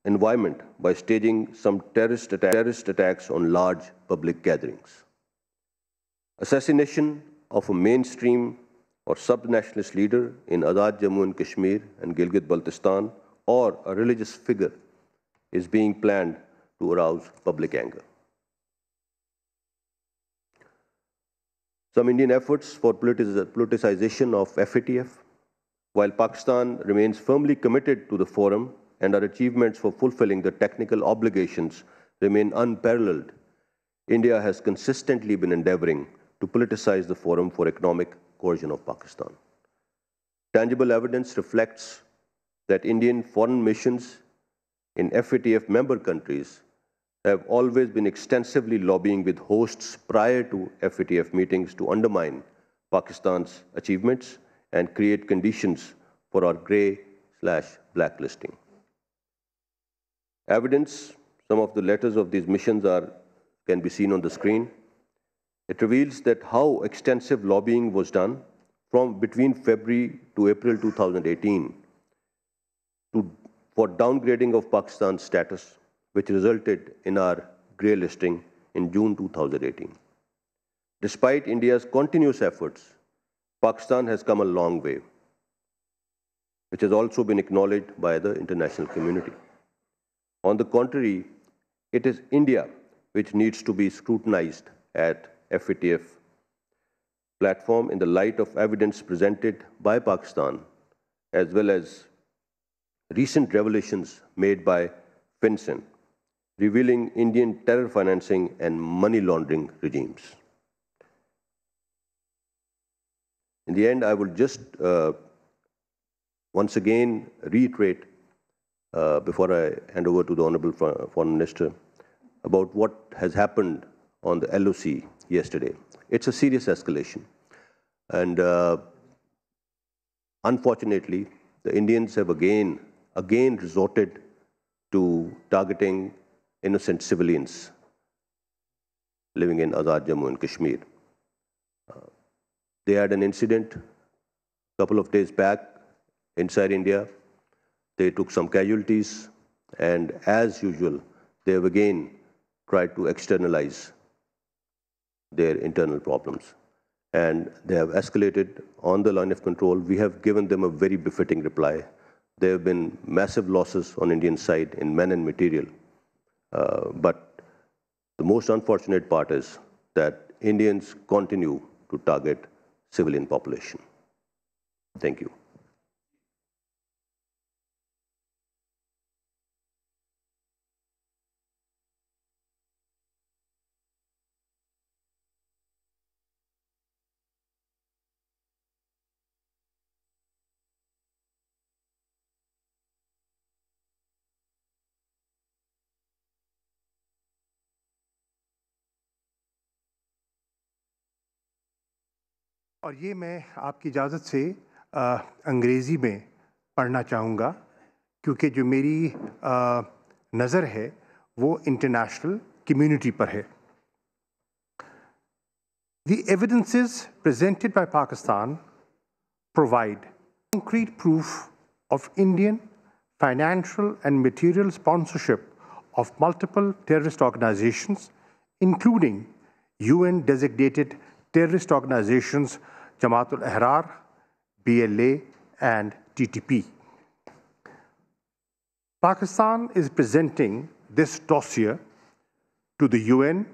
environment by staging some terrorist attacks on large public gatherings. Assassination of a mainstream or sub-nationalist leader in Azad Jammu and Kashmir and Gilgit-Baltistan or a religious figure is being planned to arouse public anger. Some Indian efforts for politicization of FATF. While Pakistan remains firmly committed to the forum and our achievements for fulfilling the technical obligations remain unparalleled, India has consistently been endeavoring to politicize the forum for economic coercion of Pakistan. Tangible evidence reflects that Indian foreign missions in FATF member countries have always been extensively lobbying with hosts prior to FATF meetings to undermine Pakistan's achievements and create conditions for our grey/blacklisting. Evidence, some of the letters of these missions can be seen on the screen. It reveals that how extensive lobbying was done from between February to April 2018 for downgrading of Pakistan's status, which resulted in our grey listing in June 2018. Despite India's continuous efforts, Pakistan has come a long way, which has also been acknowledged by the international community. On the contrary, it is India which needs to be scrutinized at FATF platform in the light of evidence presented by Pakistan, as well as recent revelations made by FinCEN, revealing Indian terror financing and money laundering regimes. In the end, I will just once again reiterate, before I hand over to the Honorable Foreign Minister, about what has happened on the LOC yesterday. It's a serious escalation. And unfortunately, the Indians have again resorted to targeting innocent civilians living in Azad Jammu and Kashmir. They had an incident a couple of days back inside India. They took some casualties, and as usual, they have again tried to externalize their internal problems. And they have escalated on the line of control. We have given them a very befitting reply. There have been massive losses on Indian side in men and material. But the most unfortunate part is that Indians continue to target civilian population. Thank you. और ये मैं आपकी इजाज़त से अंग्रेज़ी में पढ़ना चाहूँगा, क्योंकि जो मेरी नज़र है वो इंटरनेशनल कम्युनिटी पर है. The evidences presented by Pakistan provide concrete proof of Indian financial and material sponsorship of multiple terrorist organizations, including UN-designated terrorist organizations Jamaat al-Ahrar, BLA, and TTP. Pakistan is presenting this dossier to the UN,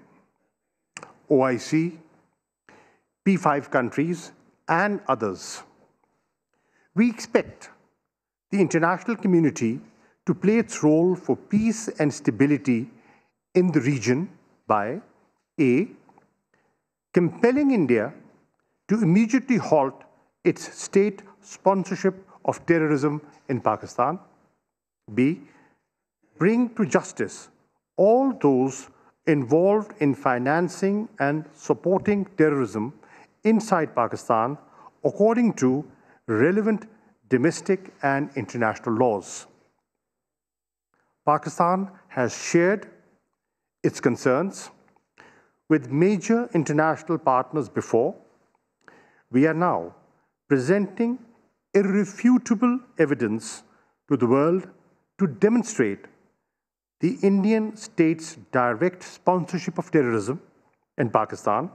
OIC, P5 countries, and others. We expect the international community to play its role for peace and stability in the region by A. compelling India to immediately halt its state sponsorship of terrorism in Pakistan. B. bring to justice all those involved in financing and supporting terrorism inside Pakistan according to relevant domestic and international laws. Pakistan has shared its concerns with major international partners before. We are now presenting irrefutable evidence to the world to demonstrate the Indian state's direct sponsorship of terrorism in Pakistan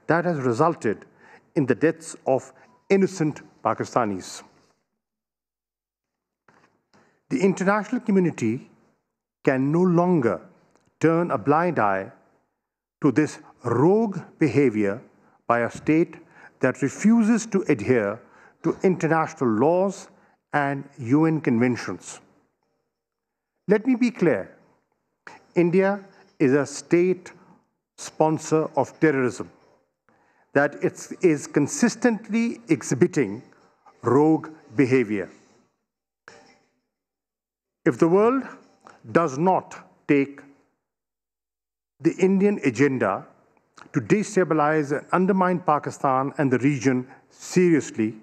that has resulted in the deaths of innocent Pakistanis. The international community can no longer turn a blind eye to this rogue behavior by a state that refuses to adhere to international laws and UN conventions. Let me be clear. India is a state sponsor of terrorism that is consistently exhibiting rogue behavior. If the world does not take the Indian agenda to destabilize and undermine Pakistan and the region seriously,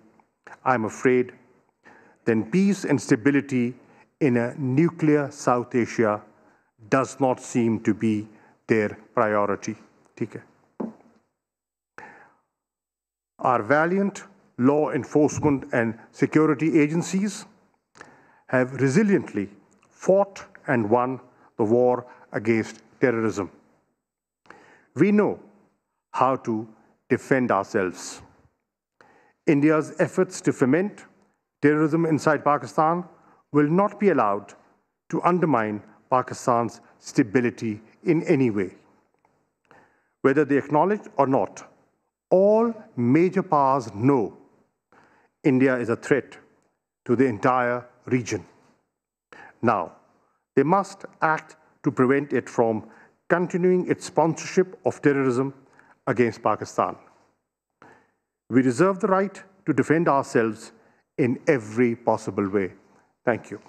I'm afraid, then peace and stability in a nuclear South Asia does not seem to be their priority. Our valiant law enforcement and security agencies have resiliently fought and won the war against terrorism. We know how to defend ourselves. India's efforts to foment terrorism inside Pakistan will not be allowed to undermine Pakistan's stability in any way. Whether they acknowledge or not, all major powers know India is a threat to the entire region. Now, they must act to prevent it from continuing its sponsorship of terrorism against Pakistan. We reserve the right to defend ourselves in every possible way. Thank you.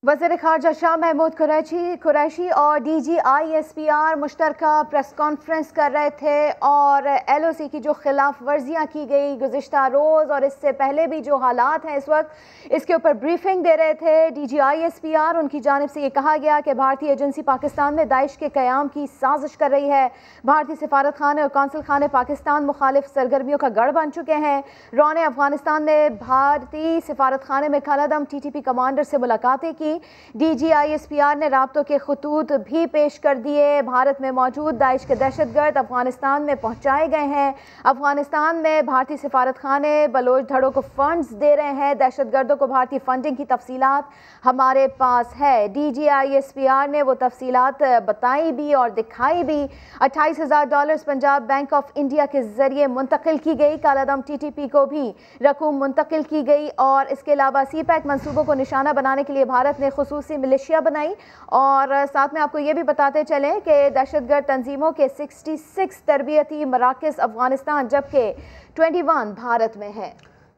वज़ीर ख़ारजा शाह महमूद कुरैशी और DGISPR मुश्तरका press conference कर रहे थे और LOC की जो खिलाफ वर्जियाँ की गई गुज़िश्ता रोज़ और इससे पहले भी जो हालात हैं इस वक्त, इसके ऊपर ब्रीफिंग दे रहे थे DGISPR। उनकी जानिब से ये कहा गया कि भारतीय एजेंसी पाकिस्तान में दाइश के क़याम की साजिश कर रही है। भारतीय सिफारत खाने और कौंसल खाने पाकिस्तान मुखालिफ सरगर्मियों का गढ़ बन चुके हैं। रौने अफगानिस्तान ने भारतीय सिफारत खाने में कलअदम TTP कमांडर से मुलाकातें की। DGISPR ने राब्तों के खतूत भी पेश कर दिए। भारत में मौजूद दाइश के दहशतगर्द अफगानिस्तान में पहुंचाए गए हैं। अफगानिस्तान में भारतीय सिफारत खाने बलोच धड़ों को फंड्स दे रहे हैं। दहशतगर्दों को भारतीय फंडिंग की तफसीलात हमारे पास है। DGISPR ने वो तफसीलात बताई भी और दिखाई भी। $28,000 पंजाब बैंक ऑफ इंडिया के जरिए मुंतकिल की गई। कालादम TTP को भी रकूम मुंतकिल की गई और इसके अलावा CPEC मनसूबों को निशाना बनाने के लिए भारत ने खुसूसी मिलिशिया बनाई। और साथ में आपको ये भी बताते चलें कि दहशतगर्द तंजीमों के 66 तरबियती मराकज़ अफगानिस्तान जबकि 21 भारत में है।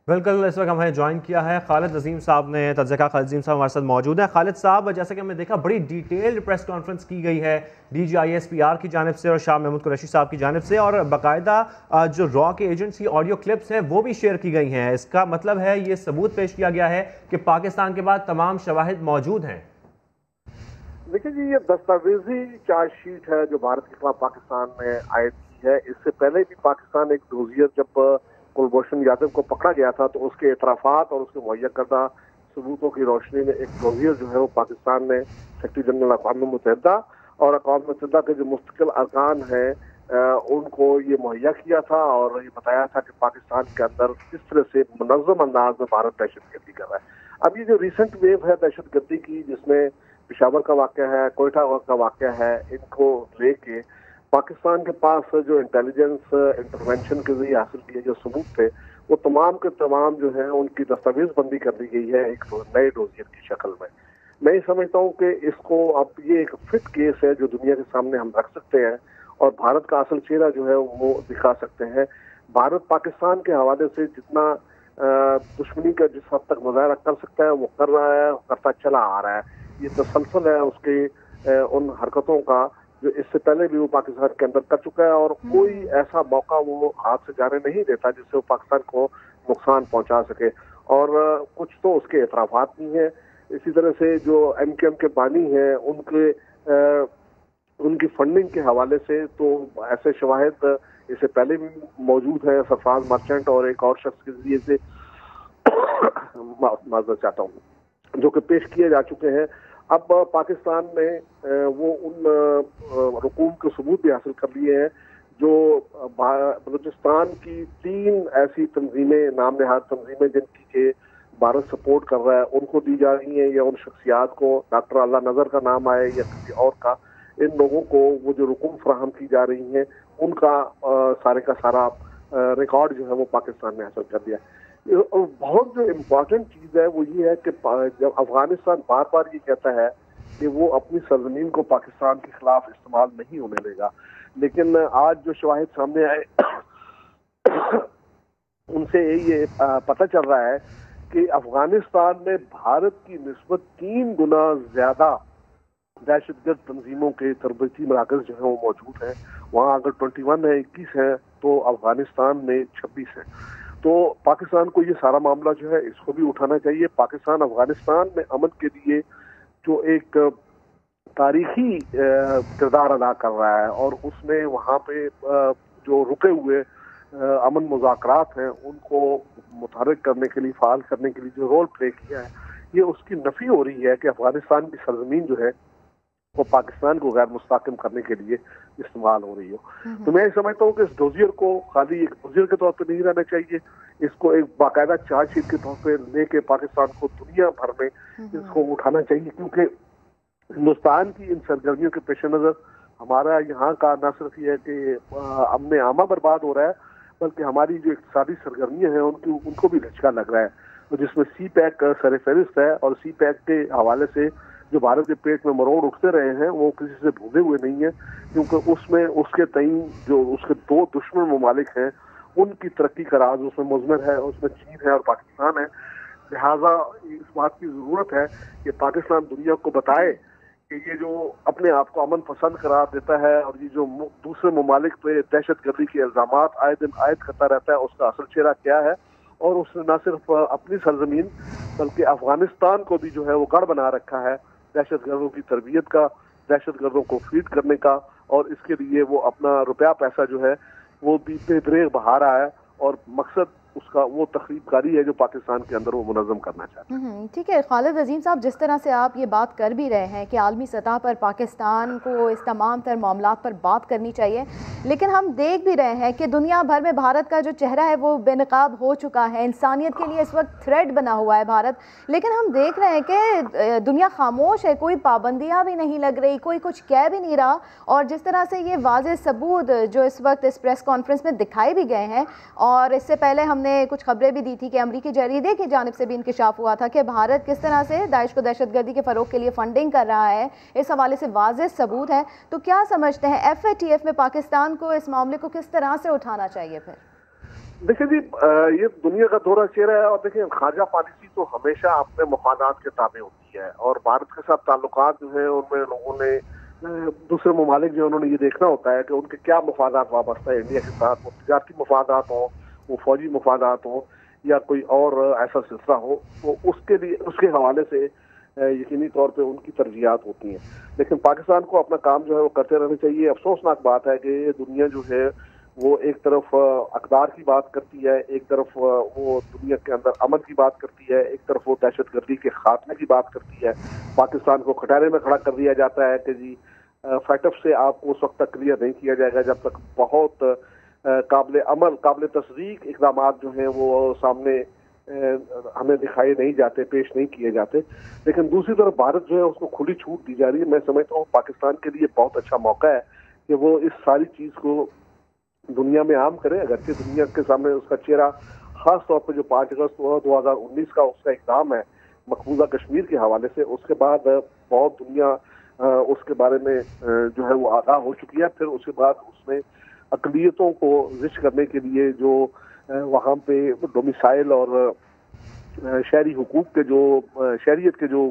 बिल्कुल, इस वक्त हमें ज्वाइन किया है खालिद अजीम साहब ने। तज़किया खालिद अजीम साहब हमारे साथ मौजूद हैं। खालिद साहब, जैसा कि हमने देखा बड़ी डिटेल्ड प्रेस कॉन्फ्रेंस की गई है DGISPR की जानिब से और शाह महमूद कुरैशी साहब की जानिब से, और बाकायदा जो रॉ के एजेंट्स की ऑडियो क्लिप्स हैं वो भी शेयर की गई हैं। इसका मतलब है ये सबूत पेश किया गया है कि पाकिस्तान के बाद तमाम शवाहिद मौजूद हैं। देखिए जी, ये दस्तावेजी चार्जशीट है जो भारत के खिलाफ पाकिस्तान में आयद की है। इससे पहले भी पाकिस्तान एक डोजियर जब कुलभूषण यादव को पकड़ा गया था तो उसके एतराफ़ात और उसके मुहैया करदा सबूतों की रोशनी में एक डोजियर जो है वो पाकिस्तान ने सेक्रेटरी जनरल अक़वाम मुत्तहिदा और अक़वाम मुत्तहिदा के जो मुस्तकिल अरकान हैं ان کو یہ مہیا کیا تھا اور یہ بتایا تھا کہ پاکستان کے اندر کس طرح سے منظم انداز میں بھارت دہشت گردی کر رہا ہے. اب یہ جو ریسنٹ ویو ہے دہشت گردی کی، جس میں پشاور کا واقعہ ہے، کوئٹہ کا واقعہ ہے، ان کو لے کے پاکستان کے پاس جو انٹیلیجنس انٹرونشن کے ذریعے حاصل کیے جو ثبوت تھے وہ تمام کے تمام جو ہیں ان کی دستاویز بندی کر دی گئی ہے ایک نئے ڈوزیر کی شکل میں. میں یہ سمجھتا ہوں کہ اس کو اب یہ ایک فٹ کیس ہے جو دنیا کے سامنے ہم رکھ سکتے ہیں اور بھارت کا اصل چہرہ جو ہے وہ دکھا سکتے ہیں. بھارت پاکستان کے حوالے سے جتنا دشمنی کا جس حد تک مظاہرہ کر سکتا ہے وہ کر رہا ہے، کرتا چلا آ رہا ہے. یہ تسلسل ہے اس کے ان حرکتوں کا جو اس سے پہلے بھی وہ پاکستان کے اندر کر چکا ہے اور کوئی ایسا موقع وہ ہاتھ سے جانے نہیں دیتا جس سے وہ پاکستان کو نقصان پہنچا سکے. اور کچھ تو اس کے اعترافات بھی ہیں. اسی طرح سے جو ایم کیو ایم کے بانی ہیں ان کی فنڈنگ کے حوالے سے تو ایسے شواہد اس سے پہلے بھی موجود ہیں، سرفراز مرچنٹ اور ایک اور شخص کے ذریعے سے معذرت چاہتا ہوں جو کہ پیش کیے جا چکے ہیں. اب پاکستان نے وہ ان رقوم کے ثبوت بھی حاصل کر لیے ہیں جو بلوچستان کی 3 ایسی تنظیمیں، نام نہاد تنظیمیں جن کی کہ بھارت سپورٹ کر رہا ہے، ان کو دی جا رہی ہیں یا ان شخصیات کو، ڈاکٹر اللہ نظر کا نام آئے یا کسی اور کا، ان لوگوں کو وہ جو رقوم فراہم کی جا رہی ہیں ان کا سارے کا سارا ریکارڈ جو ہے وہ پاکستان نے حاصل کر دیا. اور بہت جو امپورٹنٹ چیز ہے وہ یہ ہے کہ جب افغانستان بار بار یہ کہتا ہے کہ وہ اپنی سرزمین کو پاکستان کے خلاف استعمال نہیں ہونے دے گا، لیکن آج جو شواہد سامنے آئے ان سے یہ پتہ چل رہا ہے کہ افغانستان میں بھارت کی نسبت 3 گنا زیادہ دہشت گرد تنظیموں کے تربیتی مراکز جو ہیں وہ موجود ہیں. وہاں اگر 21 ہے، 21 ہیں تو افغانستان میں 26 ہیں. تو پاکستان کو یہ سارا معاملہ جو ہے اس کو بھی اٹھانا چاہیے. پاکستان افغانستان میں امن کے لیے جو ایک تاریخی کردار ادا کر رہا ہے اور اس نے وہاں پہ جو رکے ہوئے امن مذاکرات ہیں ان کو متحرک کرنے کے لیے، فعال کرنے کے لیے جو رول پلے کیا ہے، یہ اس کی نفی ہو رہی ہے کہ افغانستان کی سرزمین جو ہے وہ پاکستان کو غیر مستحکم کرنے کے لیے استعمال ہو رہی ہو. تو میں سمجھتا ہوں کہ اس ڈوزیر کو خالی ایک ڈوزیر کے طور پہ نہیں رہنا چاہیے، اس کو ایک باقاعدہ چارج شیٹ کے طور پہ لے کے پاکستان کو دنیا بھر میں اس کو اٹھانا چاہیے، کیونکہ ہندوستان کی ان سرگرمیوں کے پیش نظر ہمارا یہاں کا نہ صرف یہ ہے کہ امن عامہ برباد ہو رہا ہے بلکہ ہماری جو اقتصادی سرگرمیاں ہیں ان کو بھی دھچکا لگ رہا ہے، جس میں سی پیک سر فہرست ہے. اور سی پیک کے حوالے سے جو بھارت کے پیٹ میں مروڑ اٹھتے رہے ہیں وہ کسی سے بھولے ہوئے نہیں ہیں، کیونکہ اس میں اس کے تئیں جو اس کے 2 دشمن ممالک ہیں ان کی ترقی کا راز اس میں مضمر ہے، اس میں چین ہے اور پاکستان ہے. لہٰذا اس بات کی ضرورت ہے کہ پاکستان دنیا کو بتائے کہ یہ جو اپنے آپ کو امن پسند قرار دیتا ہے اور یہ جو دوسرے ممالک پہ دہشت گردی کے الزامات آئے دن عائد کرتا رہتا ہے اس کا اصل چہرہ کیا ہے. اور اس نے نہ صرف اپنی سرزمین بلکہ افغانستان کو بھی جو ہے وہ گڑھ بنا رکھا ہے دہشت گردوں کی تربیت کا، دہشت گردوں کو فیڈ کرنے کا، اور اس کے لیے وہ اپنا روپیہ پیسہ جو ہے وہ بھی بے دریغ بہا رہا ہے اور مقصد اس کا وہ تخریب کاری ہے جو پاکستان کے اندر وہ منظم کرنا چاہتے ہیں. ٹھیک ہے خالد عظیم صاحب، جس طرح سے آپ یہ بات کر بھی رہے ہیں کہ عالمی سطح پر پاکستان کو اس تمام تر معاملات پر بات کرنی چاہیے، لیکن ہم دیکھ بھی رہے ہیں کہ دنیا بھر میں بھارت کا جو چہرہ ہے وہ بے نقاب ہو چکا ہے. انسانیت کے لیے اس وقت تھریٹ بنا ہوا ہے بھارت، لیکن ہم دیکھ رہے ہیں کہ دنیا خاموش ہے، کوئی پابندیاں بھی نہیں لگ رہی، کوئی کچھ کہہ بھی نہیں رہا. اور جس طرح سے یہ واضح ثبوت جو اس وقت اس پریس کانفرنس میں دکھائے بھی گئے ہیں، اور اس سے پہلے ہم نے کچھ خبریں بھی دی تھی کہ امریکی جریدے کی جانب سے بھی انکشاف ہوا تھا کہ بھارت کس طرح سے داعش کو دہشت گردی کے فروغ کے لیے فنڈنگ کر رہا ہے. اس حوالے سے واضح ثبوت ہے. تو کیا سمجھتے ہیں FATF میں پاکستان کو اس معاملے کو کس طرح سے اٹھانا چاہیے پھر؟ دیکھیں جی، یہ دنیا کا دورہ چہرہ ہے اور دیکھیں خارجہ پالیسی تو ہمیشہ اپنے مفادات کے تابع ہوتی ہے اور بھارت کے ساتھ تعلقات جو ہیں ان میں لوگوں نے دوسرے ممالک جو انہوں نے یہ دیکھنا ہوتا ہے کہ ان کے کیا مفادات وابستہ ہے انڈیا کے ساتھ، وہ تجارتی مفادات ہوں، وہ فوجی مفادات ہوں یا کوئی اور ایسا سلسلہ ہو، تو اس کے حوالے سے یقینی طور پہ ان کی ترجیحات ہوتی ہیں. لیکن پاکستان کو اپنا کام جو ہے وہ کرتے رہنا چاہیے. افسوسناک بات ہے کہ دنیا جو ہے وہ ایک طرف اقدار کی بات کرتی ہے، ایک طرف وہ دنیا کے اندر امن کی بات کرتی ہے، ایک طرف وہ دہشت گردی کے خاتمے کی بات کرتی ہے. پاکستان کو کھٹارے میں کھڑا کر دیا جاتا ہے کہ جی فیٹف سے آپ کو اس وقت تک کلیئر نہیں کیا جائے گا جب تک بہت قابل تصدیق اقدامات جو ہیں وہ سامنے ہمیں دکھائے نہیں جاتے، پیش نہیں کیے جاتے. لیکن دوسری طرف بھارت جو ہے اس کو کھلی چھوٹ دی جا رہی ہے. میں سمجھتا ہوں پاکستان کے لیے بہت اچھا موقع ہے کہ وہ اس ساری چیز کو دنیا میں عام کرے. اگرچہ دنیا کے سامنے اس کا چہرہ خاص طور پہ جو 5 اگست 2019 کا اس کا اقدام ہے مقبوضہ کشمیر کے حوالے سے، اس کے بعد بہت دنیا اس کے بارے میں جو ہے وہ آگاہ ہو چکی ہے. پھر اس کے بعد اس میں اقلیتوں کو رچ کرنے کے لیے جو وہاں پہ ڈومیسائل اور شہری حقوق کے جو شہریت کے جو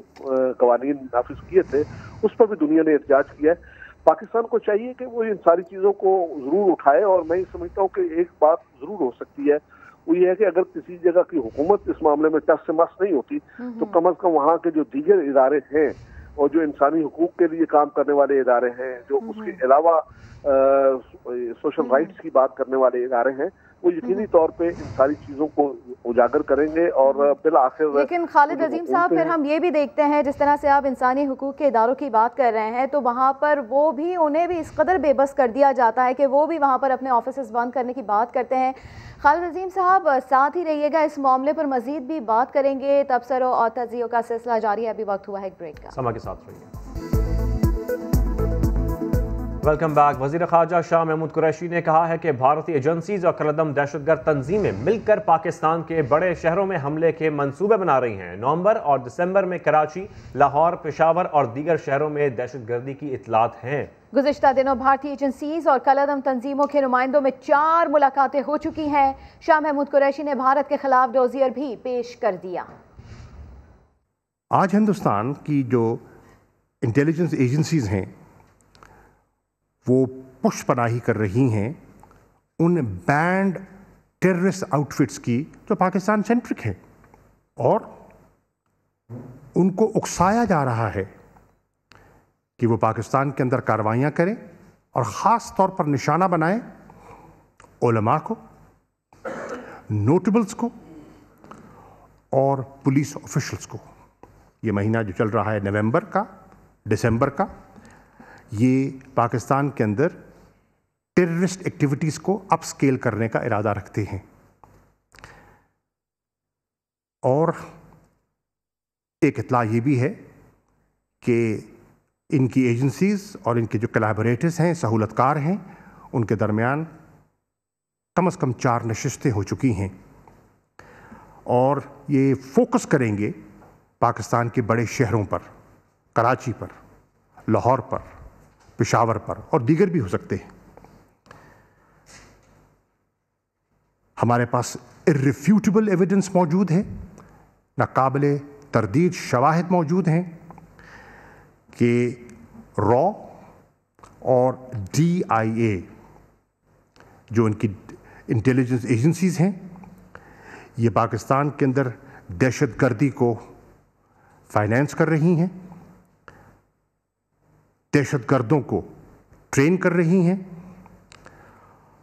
قوانین نافذ کیے تھے اس پر بھی دنیا نے احتجاج کیا ہے. پاکستان کو چاہیے کہ وہ ان ساری چیزوں کو ضرور اٹھائے. اور میں سمجھتا ہوں کہ ایک بات ضرور ہو سکتی ہے، وہ یہ ہے کہ اگر کسی جگہ کی حکومت اس معاملے میں ٹس سے مس نہیں ہوتی تو کم از کم وہاں کے جو دیگر ادارے ہیں اور جو انسانی حقوق کے لیے کام کرنے والے ادارے ہیں، جو اس کے علاوہ سوشل رائٹس کی بات کرنے والے ادارے ہیں، وہ یقینی طور پہ ان ساری چیزوں کو اجاگر کریں گے. اور بالآخر لیکن خالد عظیم صاحب پھر ہم یہ بھی دیکھتے ہیں جس طرح سے آپ انسانی حقوق کے اداروں کی بات کر رہے ہیں تو وہاں پر وہ بھی انہیں بھی اس قدر بے بس کر دیا جاتا ہے کہ وہ بھی وہاں پر اپنے آفیسز بند کرنے کی بات کرتے ہیں. خالد عظیم صاحب ساتھ ہی رہیے گا، اس معاملے پر مزید بھی بات کریں گے. تبصروں اور تجزیوں کا سلسلہ جاری ہے. ابھی وقت ہوا ہے ایک بریک کا. سما کے ساتھ رہیے. Welcome back. وزیر خارجہ شاہ محمود قریشی نے کہا ہے کہ بھارتی ایجنسیز اور کالعدم دہشت گرد تنظیمیں مل کر پاکستان کے بڑے شہروں میں حملے کے منصوبے بنا رہی ہیں. نومبر اور دسمبر میں کراچی، لاہور، پشاور اور دیگر شہروں میں دہشت گردی کی اطلاعات ہیں. گزشتہ دنوں بھارتی ایجنسیز اور کالعدم تنظیموں کے نمائندوں میں 4 ملاقاتیں ہو چکی ہیں. شاہ محمود قریشی نے بھارت کے خلاف ڈوزیئر بھی پیش کر دیا. آج ہندوستان کی جو انٹیلیجنس ایجنسیز ہیں وہ پشت پناہی کر رہی ہیں ان بینڈ ٹیررسٹ آؤٹ فٹس کی جو پاکستان سینٹرک ہیں، اور ان کو اکسایا جا رہا ہے کہ وہ پاکستان کے اندر کارروائیاں کریں اور خاص طور پر نشانہ بنائیں علماء کو، نوٹیبلز کو اور پولیس آفیشلز کو. یہ مہینہ جو چل رہا ہے نومبر کا، دسمبر کا، یہ پاکستان کے اندر ٹیررسٹ ایکٹیویٹیز کو اپ سکیل کرنے کا ارادہ رکھتے ہیں. اور ایک اطلاع یہ بھی ہے کہ ان کی ایجنسیز اور ان کے جو کلیبوریٹرز ہیں، سہولت کار ہیں، ان کے درمیان کم از کم 4 نشستیں ہو چکی ہیں، اور یہ فوکس کریں گے پاکستان کے بڑے شہروں پر، کراچی پر، لاہور پر، پشاور پر اور دیگر بھی ہو سکتے ہیں. ہمارے پاس irrefutable ایویڈنس موجود ہے، ناقابل تردید شواہد موجود ہیں کہ را اور DIA جو ان کی انٹیلیجنس ایجنسیز ہیں یہ پاکستان کے اندر دہشت گردی کو فائنینس کر رہی ہیں، دہشت گردوں کو ٹرین کر رہی ہیں،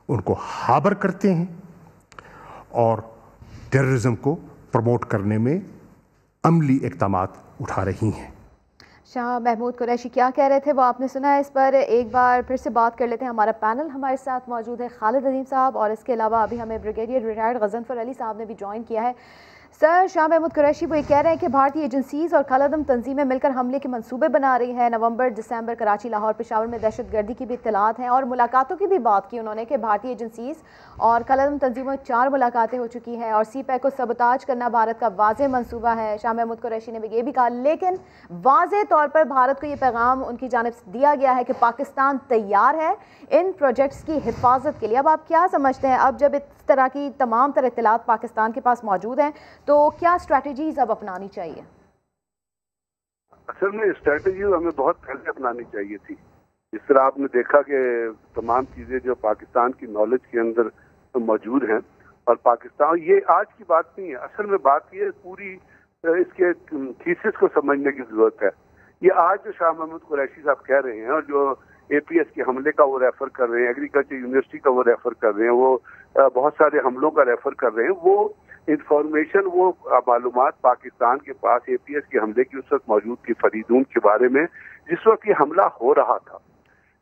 ان کو ہاربر کرتے ہیں اور ٹیررزم کو پروموٹ کرنے میں عملی اقدامات اٹھا رہی ہیں. شاہ محمود قریشی کیا کہہ رہے تھے وہ آپ نے سنا ہے. اس پر ایک بار پھر سے بات کر لیتے ہیں. ہمارا پینل ہمارے ساتھ موجود ہے خالد عظیم صاحب، اور اس کے علاوہ ابھی ہمیں بریگیڈیئر ریٹائرڈ غضنفر علی صاحب نے بھی جوائن کیا ہے. سر، شاہ محمود قریشی وہ یہ کہہ رہے ہیں کہ بھارتی ایجنسیز اور کالعدم تنظیمیں مل کر حملے کے منصوبے بنا رہی ہیں. نومبر، دسمبر کراچی، لاہور، پشاور میں دہشت گردی کی بھی اطلاعات ہیں، اور ملاقاتوں کی بھی بات کی انہوں نے کہ بھارتی ایجنسیز اور کالعدم تنظیموں میں 4 ملاقاتیں ہو چکی ہیں، اور CPEC کو سبوتاج کرنا بھارت کا واضح منصوبہ ہے. شاہ محمود قریشی نے بھی یہ بھی کہا، لیکن واضح طور پر بھارت کو یہ پیغام ان کی جانب سے دیا گیا ہے کہ پاکستان تیار ہے ان پروجیکٹس کی حفاظت کے لیے. اب آپ کیا سمجھتے ہیں، اب جب اس طرح کی تمام تر اطلاعات پاکستان کے پاس موجود ہیں تو کیا اسٹریٹجیز اب اپنانی چاہیے؟ اصل میں اسٹریٹجیز ہمیں بہت پہلے اپنانی چاہیے تھی. اس طرح آپ نے دیکھا کہ تمام چیزیں جو پاکستان کی نالج کے اندر موجود ہیں، اور پاکستان یہ آج کی بات نہیں ہے، اصل میں بات یہ پوری اس کے تھیسس کو سمجھنے کی ضرورت ہے. یہ آج جو شاہ محمود قریشی صاحب کہہ رہے ہیں اور جو APS کے حملے کا وہ ریفر کر رہے ہیں، ایگریکلچر یونیورسٹی کا وہ ریفر کر رہے ہیں، وہ بہت سارے حملوں کا ریفر کر رہے ہیں، وہ انفارمیشن، وہ معلومات پاکستان کے پاس APS کے حملے کی اس وقت موجود تھی، فریدون کے بارے میں، جس وقت یہ حملہ ہو رہا تھا.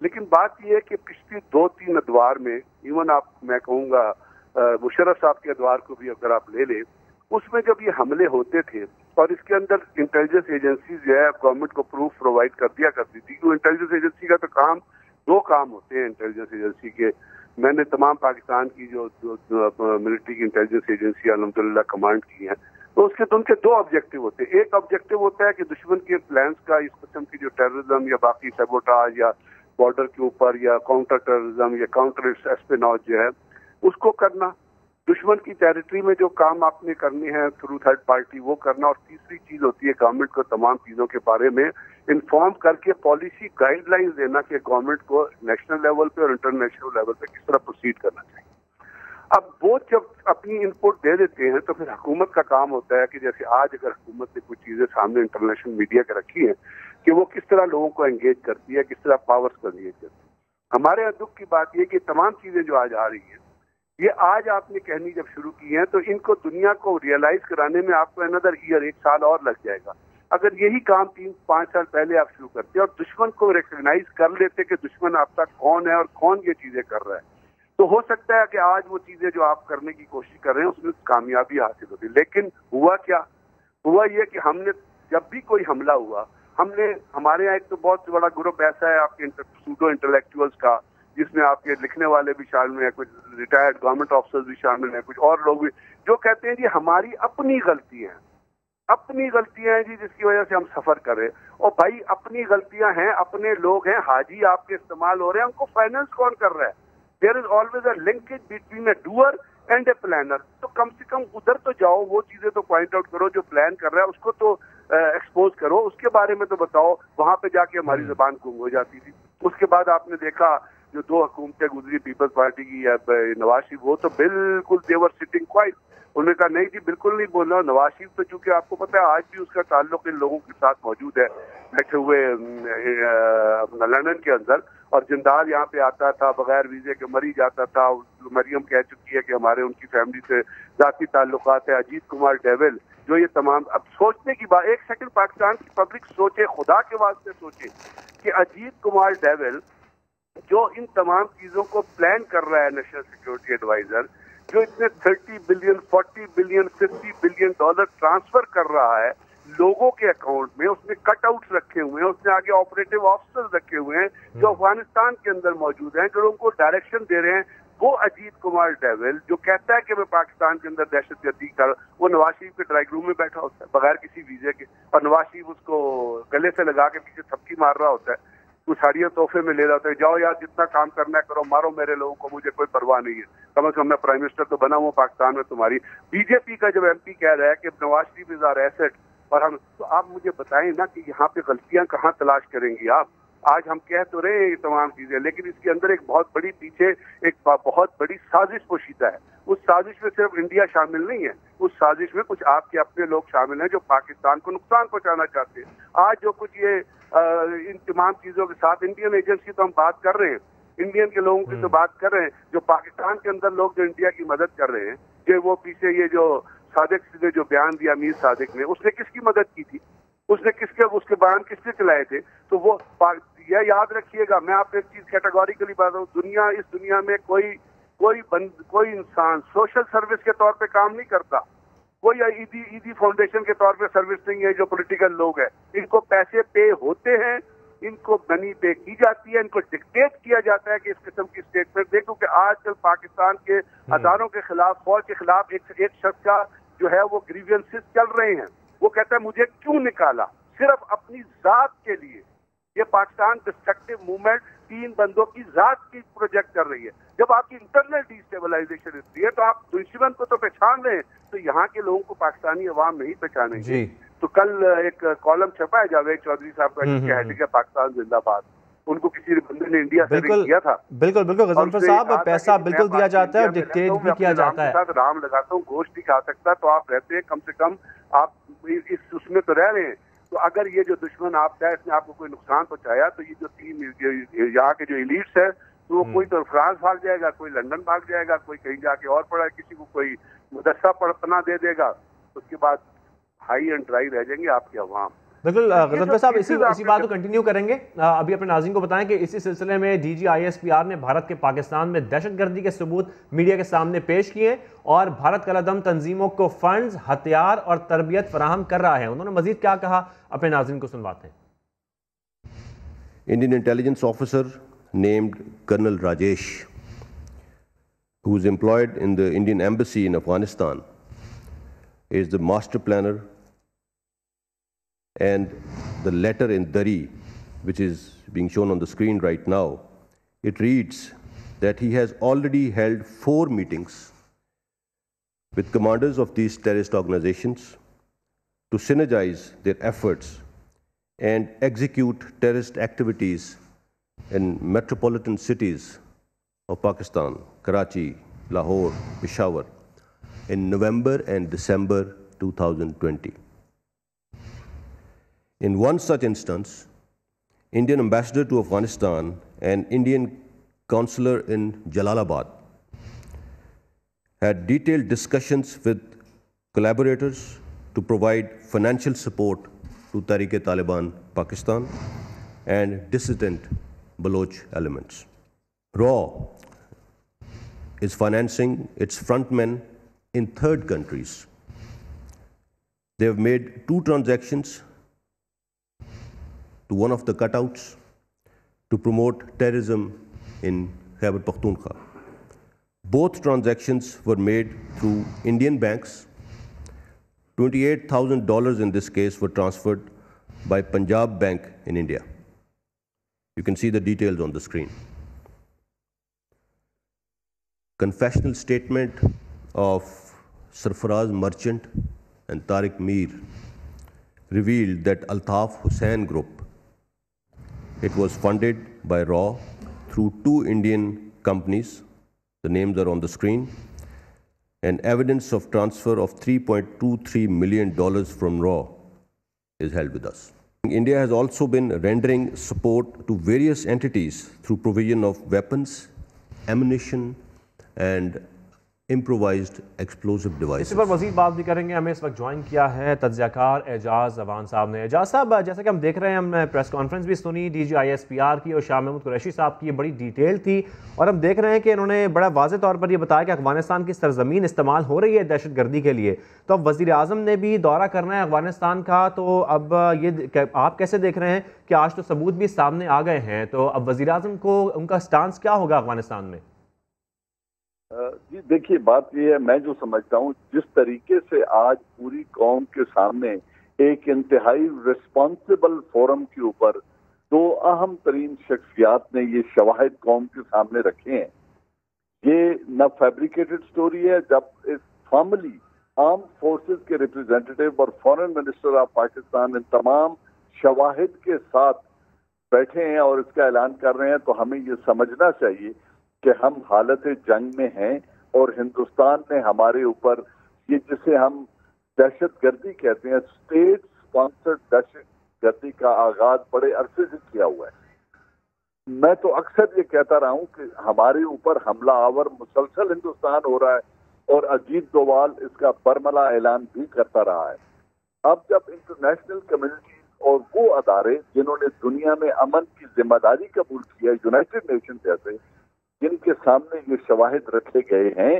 لیکن بات یہ ہے کہ پچھلی 2-3 ادوار میں ایون میں کہوں گا مشرف صاحب کے ادوار کو بھی اگر آپ لے لیں، اس میں جب یہ حملے ہوتے تھے اور اس کے اندر انٹیلیجنس ایجنسی جو ہے گورنمنٹ کو پروف پرووائڈ کر دیا کرتی تھی. کہ انٹیلیجنس ایجنسی کا تو دو کام ہوتے ہیں انٹیلیجنس ایجنسی کے. میں نے تمام پاکستان کی جو ملٹری کی انٹیلیجنس ایجنسی الحمدللہ کمانڈ کی ہیں، تو ان کے 2 آبجیکٹو ہوتے ہیں. ایک آبجیکٹو ہوتا ہے کہ دشمن کے پلانس کا، اس قسم کی جو ٹیررزم یا باقی سیبوٹاج یا بارڈر کے اوپر یا کاؤنٹر ٹیررزم یا کاؤنٹر اسپیناج جو ہے اس کو کرنا، دشمن کی ٹیریٹری میں جو کام آپ نے کرنے ہیں تھرو تھرڈ پارٹی وہ کرنا. اور تیسری چیز ہوتی ہے گورنمنٹ کو تمام چیزوں کے بارے میں انفارم کر کے پالیسی گائیڈ لائنز دینا کہ گورنمنٹ کو نیشنل لیول پہ اور انٹرنیشنل لیول پہ کس طرح پروسیڈ کرنا چاہیے. اب وہ جب اپنی انپٹ دے دیتے ہیں تو پھر حکومت کا کام ہوتا ہے کہ جیسے آج اگر حکومت نے کچھ چیزیں سامنے انٹرنیشنل میڈیا کے رکھی ہیں کہ وہ کس طرح لوگوں کو انگیج کرتی ہے، کس طرح پاورز کو انگیج کرتی ہے. ہمارے دکھ کی بات یہ کہ تمام چیزیں جو آج آ رہی ہیں یہ آج آپ نے کہنی جب شروع کی ہیں تو ان کو دنیا کو ریئلائز کرانے میں آپ کو اندر ایئر 1 سال اور لگ جائے گا. اگر یہی کام 3-5 سال پہلے آپ شروع کرتے اور دشمن کو ریکگنائز کر لیتے کہ دشمن آپ کا کون ہے اور کون یہ چیزیں کر رہا ہے، تو ہو سکتا ہے کہ آج وہ چیزیں جو آپ کرنے کی کوشش کر رہے ہیں اس میں کامیابی حاصل ہوتی. لیکن ہوا کیا؟ ہوا یہ کہ ہم نے جب بھی کوئی حملہ ہوا، ہمارے یہاں ایک تو بہت بڑا گروپ ایسا ہے آپ کے سوڈو انٹلیکچوئلس کا، جس میں آپ کے لکھنے والے بھی شامل ہیں، کچھ ریٹائرڈ گورنمنٹ آفیسرز بھی شامل ہیں، کچھ اور لوگ بھی، جو کہتے ہیں جی ہماری اپنی غلطیاں ہیں جی جس کی وجہ سے ہم سفر کر رہے ہیں. اور بھائی اپنی غلطیاں ہیں، اپنے لوگ ہیں، حاجی آپ کے استعمال ہو رہے ہیں، ان کو فائننس کون کر رہا ہے؟ There is always a linkage between a doer and a planner. تو کم سے کم ادھر تو جاؤ، وہ چیزیں تو پوائنٹ آؤٹ کرو، جو پلان کر رہا ہے اس کو تو ایکسپوز کرو، اس کے بارے میں تو بتاؤ. وہاں پہ جا کے ہماری زبان گم ہو جاتی تھی. اس کے بعد آپ نے دیکھا جو 2 حکومتیں گزری پیپلز پارٹی کی نواز شریف، وہ تو بالکل دیور سٹنگ کوائٹ. انہوں نے کہا نہیں جی بالکل نہیں بولنا. نواز شریف تو چونکہ آپ کو پتہ ہے آج بھی اس کا تعلق ان لوگوں کے ساتھ موجود ہے بیٹھے ہوئے لندن کے اندر، اور جندال یہاں پہ آتا تھا بغیر ویزے کے، مری جاتا تھا. مریم کہہ چکی ہے کہ ہمارے ان کی فیملی سے ذاتی تعلقات ہے. اجیت کمار ڈیول جو یہ تمام، اب سوچنے کی بات، ایک سیکنڈ پاکستان کی پبلک سوچے، خدا کے واسطے سوچے کہ اجیت کمار ڈیول جو ان تمام چیزوں کو پلان کر رہا ہے، نیشنل سیکیورٹی ایڈوائزر، جو اتنے 30 billion 40 billion 50 billion dollar transfer کر رہا ہے لوگوں کے اکاؤنٹ میں، اس نے کٹ آؤٹس رکھے ہوئے ہیں، اس نے آگے آپریٹو آفیسرز رکھے ہوئے ہیں جو افغانستان کے اندر موجود ہیں، جو لوگوں کو ڈائریکشن دے رہے ہیں. وہ اجیت کمار ڈیول جو کہتا ہے کہ میں پاکستان کے اندر دہشت گردی کر، وہ نواز شریف کے ڈرائنگ روم میں بیٹھا ہوتا ہے بغیر کسی ویزے کے، اور نواز شریف اس کو گلے سے لگا کے پیچھے تھپکی مار رہا ہوتا ہے، کچھ ساڑیاں تحفے میں لے رہا ہوتا ہے. جاؤ یار جتنا کام کرنا ہے کرو، مارو میرے لوگوں کو، مجھے کوئی پرواہ نہیں ہے، کم از کم میں پرائم منسٹر تو بنا ہوں پاکستان میں تمہاری. بی جے پی کا جب ایم پی کہہ رہا ہے کہ نواز شریف از آور ایسٹ، اور ہم تو آپ مجھے بتائیں نا کہ یہاں پہ غلطیاں کہاں تلاش کریں گی آپ؟ آج ہم کہہ تو رہے ہیں یہ تمام چیزیں، لیکن اس کے اندر ایک بہت بڑی پیچھے ایک بہت بڑی سازش پوشیدہ ہے. اس سازش میں صرف انڈیا شامل نہیں ہے، اس سازش میں کچھ آپ کے اپنے لوگ شامل ہیں جو پاکستان کو نقصان پہنچانا چاہتے ہیں. آج جو کچھ یہ ان تمام چیزوں کے ساتھ انڈین ایجنٹس کی تو ہم بات کر رہے ہیں، انڈین کے لوگوں کی تو بات کر رہے ہیں، جو پاکستان کے اندر لوگ جو انڈیا کی مدد کر رہے ہیں، کہ وہ پیچھے یہ جو صادق نے جو بیان دیا، میر صادق نے، اس نے کس کی مدد کی تھی؟ اس کے بیان کس نے چلائے تھے؟ تو وہ یہ یاد رکھیے گا. میں آپ کو ایک چیز کیٹیگوریکلی بات ہوں، اس دنیا میں کوئی انسان سوشل سروس کے طور پہ کام نہیں کرتا. کوئی ایدی فاؤنڈیشن کے طور پہ سروس نہیں ہے. جو پولیٹیکل لوگ ہیں ان کو پیسے پے ہوتے ہیں، ان کو منی پے کی جاتی ہے، ان کو ڈکٹیٹ کیا جاتا ہے کہ اس قسم کی اسٹیٹمنٹ دے. کیونکہ آج کل پاکستان کے اداروں کے خلاف، فوج کے خلاف ایک شخص کا جو ہے وہ گریوینسز چل رہے ہیں. وہ کہتا ہے مجھے کیوں نکالا؟ صرف اپنی ذات کے لیے. یہ پاکستان ڈسٹرکٹیو موومنٹ 3 بندوں کی ذات کی پروجیکٹ کر رہی ہے. جب آپ کی انٹرنل ڈیسٹیبلائزیشن اتنی ہے تو آپ دشمن کو تو پہچان رہے ہیں، تو یہاں کے لوگوں کو پاکستانی عوام نہیں پہچانیں گے. تو کل ایک کالم چھپا ہے جاوید چودھری صاحب کا، جس کے ہیڈنگ ہے پاکستان زندہ باد. ان کو کسی بندے نے انڈیا سے کیا تھا. بالکل غضنفر صاحب، پیسہ بالکل دیا جاتا ہے اور ڈکٹیٹ بھی کیا جاتا ہے. رام لگاتا ہوں، گوشت نہیں کھا سکتا، تو آپ رہتے ہیں کم سے کم آپ اس میں تو رہ رہے ہیں. تو اگر یہ جو دشمن آپ کا اس نے آپ کو کوئی نقصان پہنچایا، تو یہ جو 3 یہاں کے جو ایلیٹس ہے، تو وہ کوئی تو فرانس بھاگ جائے گا، کوئی لندن بھاگ جائے گا، کوئی کہیں جا کے اور پڑھا، کسی کو کوئی مدرسہ پناہ دے دے گا. اس کے بعد ہائی اینڈ ڈرائی رہ جائیں گے آپ کے عوام. بالکل غزنفر صاحب اسی بات کو کنٹینیو کریں گے. ابھی اپنے ناظرین کو بتائیں کہ اسی سلسلے میں D G I S P R نے بھارت کے پاکستان میں دہشت گردی کے ثبوت میڈیا کے سامنے پیش کیے اور بھارت کالعدم تنظیموں کو فنڈز، ہتھیار اور تربیت فراہم کر رہا ہے. انہوں نے مزید کیا کہا اپنے ناظرین کو سنواتے ہیں. Indian intelligence officer named Colonel Rajesh, who is employed in the Indian embassy in Afghanistan, is the master planner, and the letter in Dari, which is being shown on the screen right now, it reads that he has already held 4 meetings with commanders of these terrorist organizations to synergize their efforts and execute terrorist activities in metropolitan cities of Pakistan, Karachi, Lahore, Peshawar, in November and December 2020. In one such instance, Indian ambassador to Afghanistan and Indian consular in Jalalabad had detailed discussions with collaborators to provide financial support to Tehreek-e-Taliban Pakistan and dissident Baloch elements. RAW is financing its frontmen in third countries. They have made 2 transactions to one of the cutouts to promote terrorism in Khyber Pakhtunkhwa. Both transactions were made through Indian banks. $28,000 in this case were transferred by Punjab Bank in India. You can see the details on the screen. Confessional statement of Sarfaraz Merchant and Tariq Mir revealed that Altaf Hussain Group, it was funded by RAW through 2 Indian companies. The names are on the screen. And evidence of transfer of $3.23 million from RAW is held with us. India has also been rendering support to various entities through provision of weapons, ammunition, and improvised explosive devices. اس پر مزید بات بھی کریں گے. ہمیں اس وقت join کیا ہے تجزیہ کار اعجاز اوان صاحب نے. اعجاز صاحب، جیسا کہ ہم دیکھ رہے ہیں، ہم نے پریس کانفرنس بھی سنی D G I S P R کی اور شاہ محمود قریشی صاحب کی. یہ بڑی ڈیٹیل تھی اور ہم دیکھ رہے ہیں کہ انہوں نے بڑا واضح طور پر یہ بتایا کہ افغانستان کی سرزمین استعمال ہو رہی ہے دہشت گردی کے لیے. تو اب وزیر اعظم نے بھی دورہ کرنا ہے افغانستان کا، تو اب یہ آپ کیسے دیکھ رہے ہیں کہ آج تو ثبوت بھی سامنے آ گئے ہیں، تو اب وزیر اعظم کو ان کا سٹانس کیا ہوگا افغانستان میں؟ جی دیکھیے، بات یہ ہے، میں جو سمجھتا ہوں جس طریقے سے آج پوری قوم کے سامنے ایک انتہائی ریسپانسبل فورم کے اوپر 2 اہم ترین شخصیات نے یہ شواہد قوم کے سامنے رکھے ہیں، یہ نہ فیبریکیٹڈ سٹوری ہے. جب اس فارملی آرم فورسز کے ریپرزینٹیٹیو اور فارن منسٹر آف پاکستان ان تمام شواہد کے ساتھ بیٹھے ہیں اور اس کا اعلان کر رہے ہیں، تو ہمیں یہ سمجھنا چاہیے کہ ہم حالت جنگ میں ہیں اور ہندوستان نے ہمارے اوپر یہ جسے ہم دہشت گردی کہتے ہیں، اسٹیٹ اسپانسرڈ دہشت گردی کا آغاز بڑے عرصے سے کیا ہوا ہے. میں تو اکثر یہ کہتا رہا ہوں کہ ہمارے اوپر حملہ آور مسلسل ہندوستان ہو رہا ہے اور اجیت دووال اس کا برملا اعلان بھی کرتا رہا ہے. اب جب انٹرنیشنل کمیونٹی اور وہ ادارے جنہوں نے دنیا میں امن کی ذمہ داری قبول کی ہے، یونائٹڈ نیشن جیسے، جن کے سامنے یہ شواہد رکھے گئے ہیں،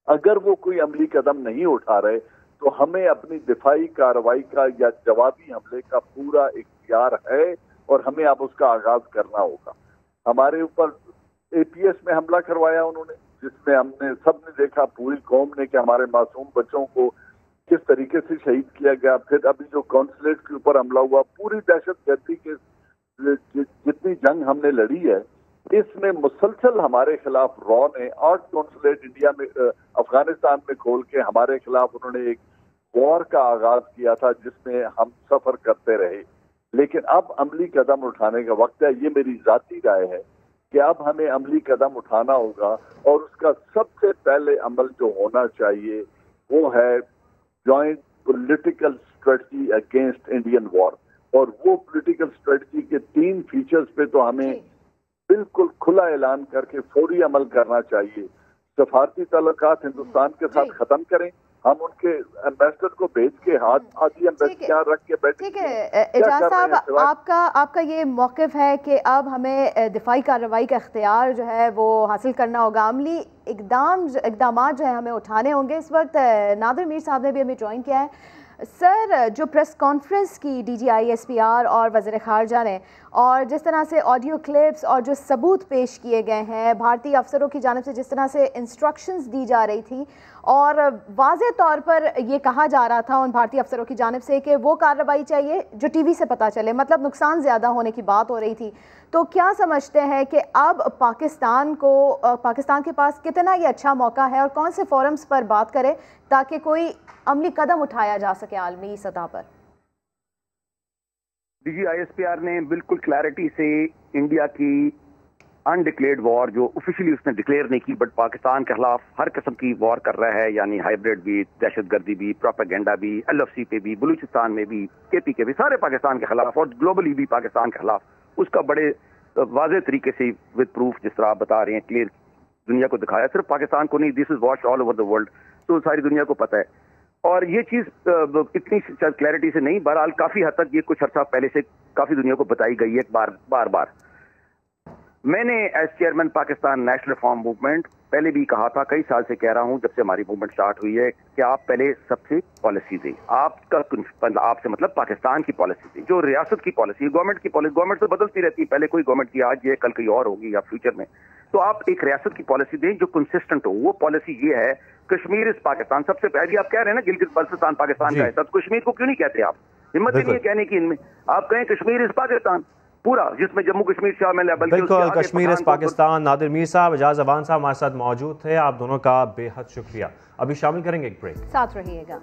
اگر وہ کوئی عملی قدم نہیں اٹھا رہے تو ہمیں اپنی دفاعی کارروائی کا یا جوابی حملے کا پورا اختیار ہے اور ہمیں اب اس کا آغاز کرنا ہوگا. ہمارے اوپر اے پی ایس میں حملہ کروایا انہوں نے، جس میں ہم نے سب نے دیکھا، پوری قوم نے، کہ ہمارے معصوم بچوں کو کس طریقے سے شہید کیا گیا. پھر ابھی جو کونسلیٹ کے اوپر حملہ ہوا، پوری دہشت گردی کے جتنی جنگ ہم نے لڑی ہے، اس میں مسلسل ہمارے خلاف را نے 8 کونسلیٹ انڈیا میں افغانستان میں کھول کے ہمارے خلاف انہوں نے ایک وار کا آغاز کیا تھا جس میں ہم سفر کرتے رہے. لیکن اب عملی قدم اٹھانے کا وقت ہے. یہ میری ذاتی رائے ہے کہ اب ہمیں عملی قدم اٹھانا ہوگا اور اس کا سب سے پہلے عمل جو ہونا چاہیے وہ ہے joint political strategy against Indian war. اور وہ پولیٹیکل اسٹریٹجی کے 3 فیچرز پہ تو ہمیں بالکل کھلا اعلان کر کے فوری عمل کرنا چاہیے. سفارتی تعلقات ہندوستان کے ساتھ ختم کریں، ہم ان کے ایمبیسڈر کو بھیج کے ہاتھ آدھی ایمبیسڈر یہاں رکھ کے بیٹھے. ٹھیک ہے اعجاز صاحب، آپ کا یہ موقف ہے کہ اب ہمیں دفاعی کارروائی کا اختیار جو ہے وہ حاصل کرنا ہوگا، عملی اقدامات جو ہے ہمیں اٹھانے ہوں گے. اس وقت نادر میر صاحب نے بھی ہمیں جوائن کیا ہے. سر، جو پریس کانفرنس کی D G I S P R اور وزیر خارجہ نے، اور جس طرح سے آڈیو کلپس اور جو ثبوت پیش کیے گئے ہیں بھارتی افسروں کی جانب سے، جس طرح سے انسٹرکشنز دی جا رہی تھی اور واضح طور پر یہ کہا جا رہا تھا ان بھارتی افسروں کی جانب سے کہ وہ کارروائی چاہیے جو ٹی وی سے پتہ چلے، مطلب نقصان زیادہ ہونے کی بات ہو رہی تھی. تو کیا سمجھتے ہیں کہ اب پاکستان کے پاس کتنا یہ اچھا موقع ہے اور کون سے فورمز پر بات کرے تاکہ کوئی عملی قدم اٹھایا جا سکے عالمی سطح پر؟ D G I S P R نے بالکل کلیئرٹی سے انڈیا کی انڈکلیئرڈ وار جو آفیشلی اس نے ڈکلیئر نہیں کی بٹ پاکستان کے خلاف ہر قسم کی وار کر رہا ہے، یعنی ہائیبریڈ بھی، دہشت گردی بھی، پروپیگنڈا بھی، ایل ایف سی پہ بھی، بلوچستان میں بھی، کے پی کے بھی، سارے پاکستان کے خلاف اور گلوبلی بھی پاکستان کے خلاف. اس کا بڑے واضح طریقے سے ود پروف جس طرح آپ بتا رہے ہیں کلیئر دنیا کو دکھایا، صرف پاکستان کو نہیں، this is watch all over the world, تو ساری دنیا کو پتہ ہے. اور یہ چیز اتنی کلیئرٹی سے نہیں، بہرحال کافی حد تک یہ کچھ عرصہ پہلے سے کافی دنیا کو بتائی گئی ہے بار بار. میں نے as chairman Pakistan national reform movement پہلے بھی کہا تھا، کئی سال سے کہہ رہا ہوں جب سے ہماری موومنٹ سٹارٹ ہوئی ہے، کہ آپ پہلے سب سے پالیسی دیں. آپ سے مطلب پاکستان کی پالیسی دیں، جو ریاست کی پالیسی، گورنمنٹ کی پالیسی، گورنمنٹ تو بدلتی رہتی ہے، پہلے کوئی گورنمنٹ تھی، آج یہ کل کوئی اور ہوگی یا فیوچر میں. تو آپ ایک ریاست کی پالیسی دیں جو کنسسٹنٹ ہو. وہ پالیسی یہ ہے کشمیر از پاکستان. سب سے پہلے آپ کہہ رہے ہیں نا گلگت بلتستان پاکستان کا ہے، تب کشمیر کو کیوں نہیں کہتے آپ؟ ہمت نہیں ہے کہنے کی ان میں. آپ کہیں کشمیر از پاکستان پورا، جس میں جموں کشمیر شامل ہے. بالکل، کشمیر از پاکستان. نادر میر صاحب، اعجاز اذان صاحب ہمارے ساتھ موجود تھے، آپ دونوں کا بے حد شکریہ. ابھی شامل کریں گے ایک بریک، ساتھ رہیے گا.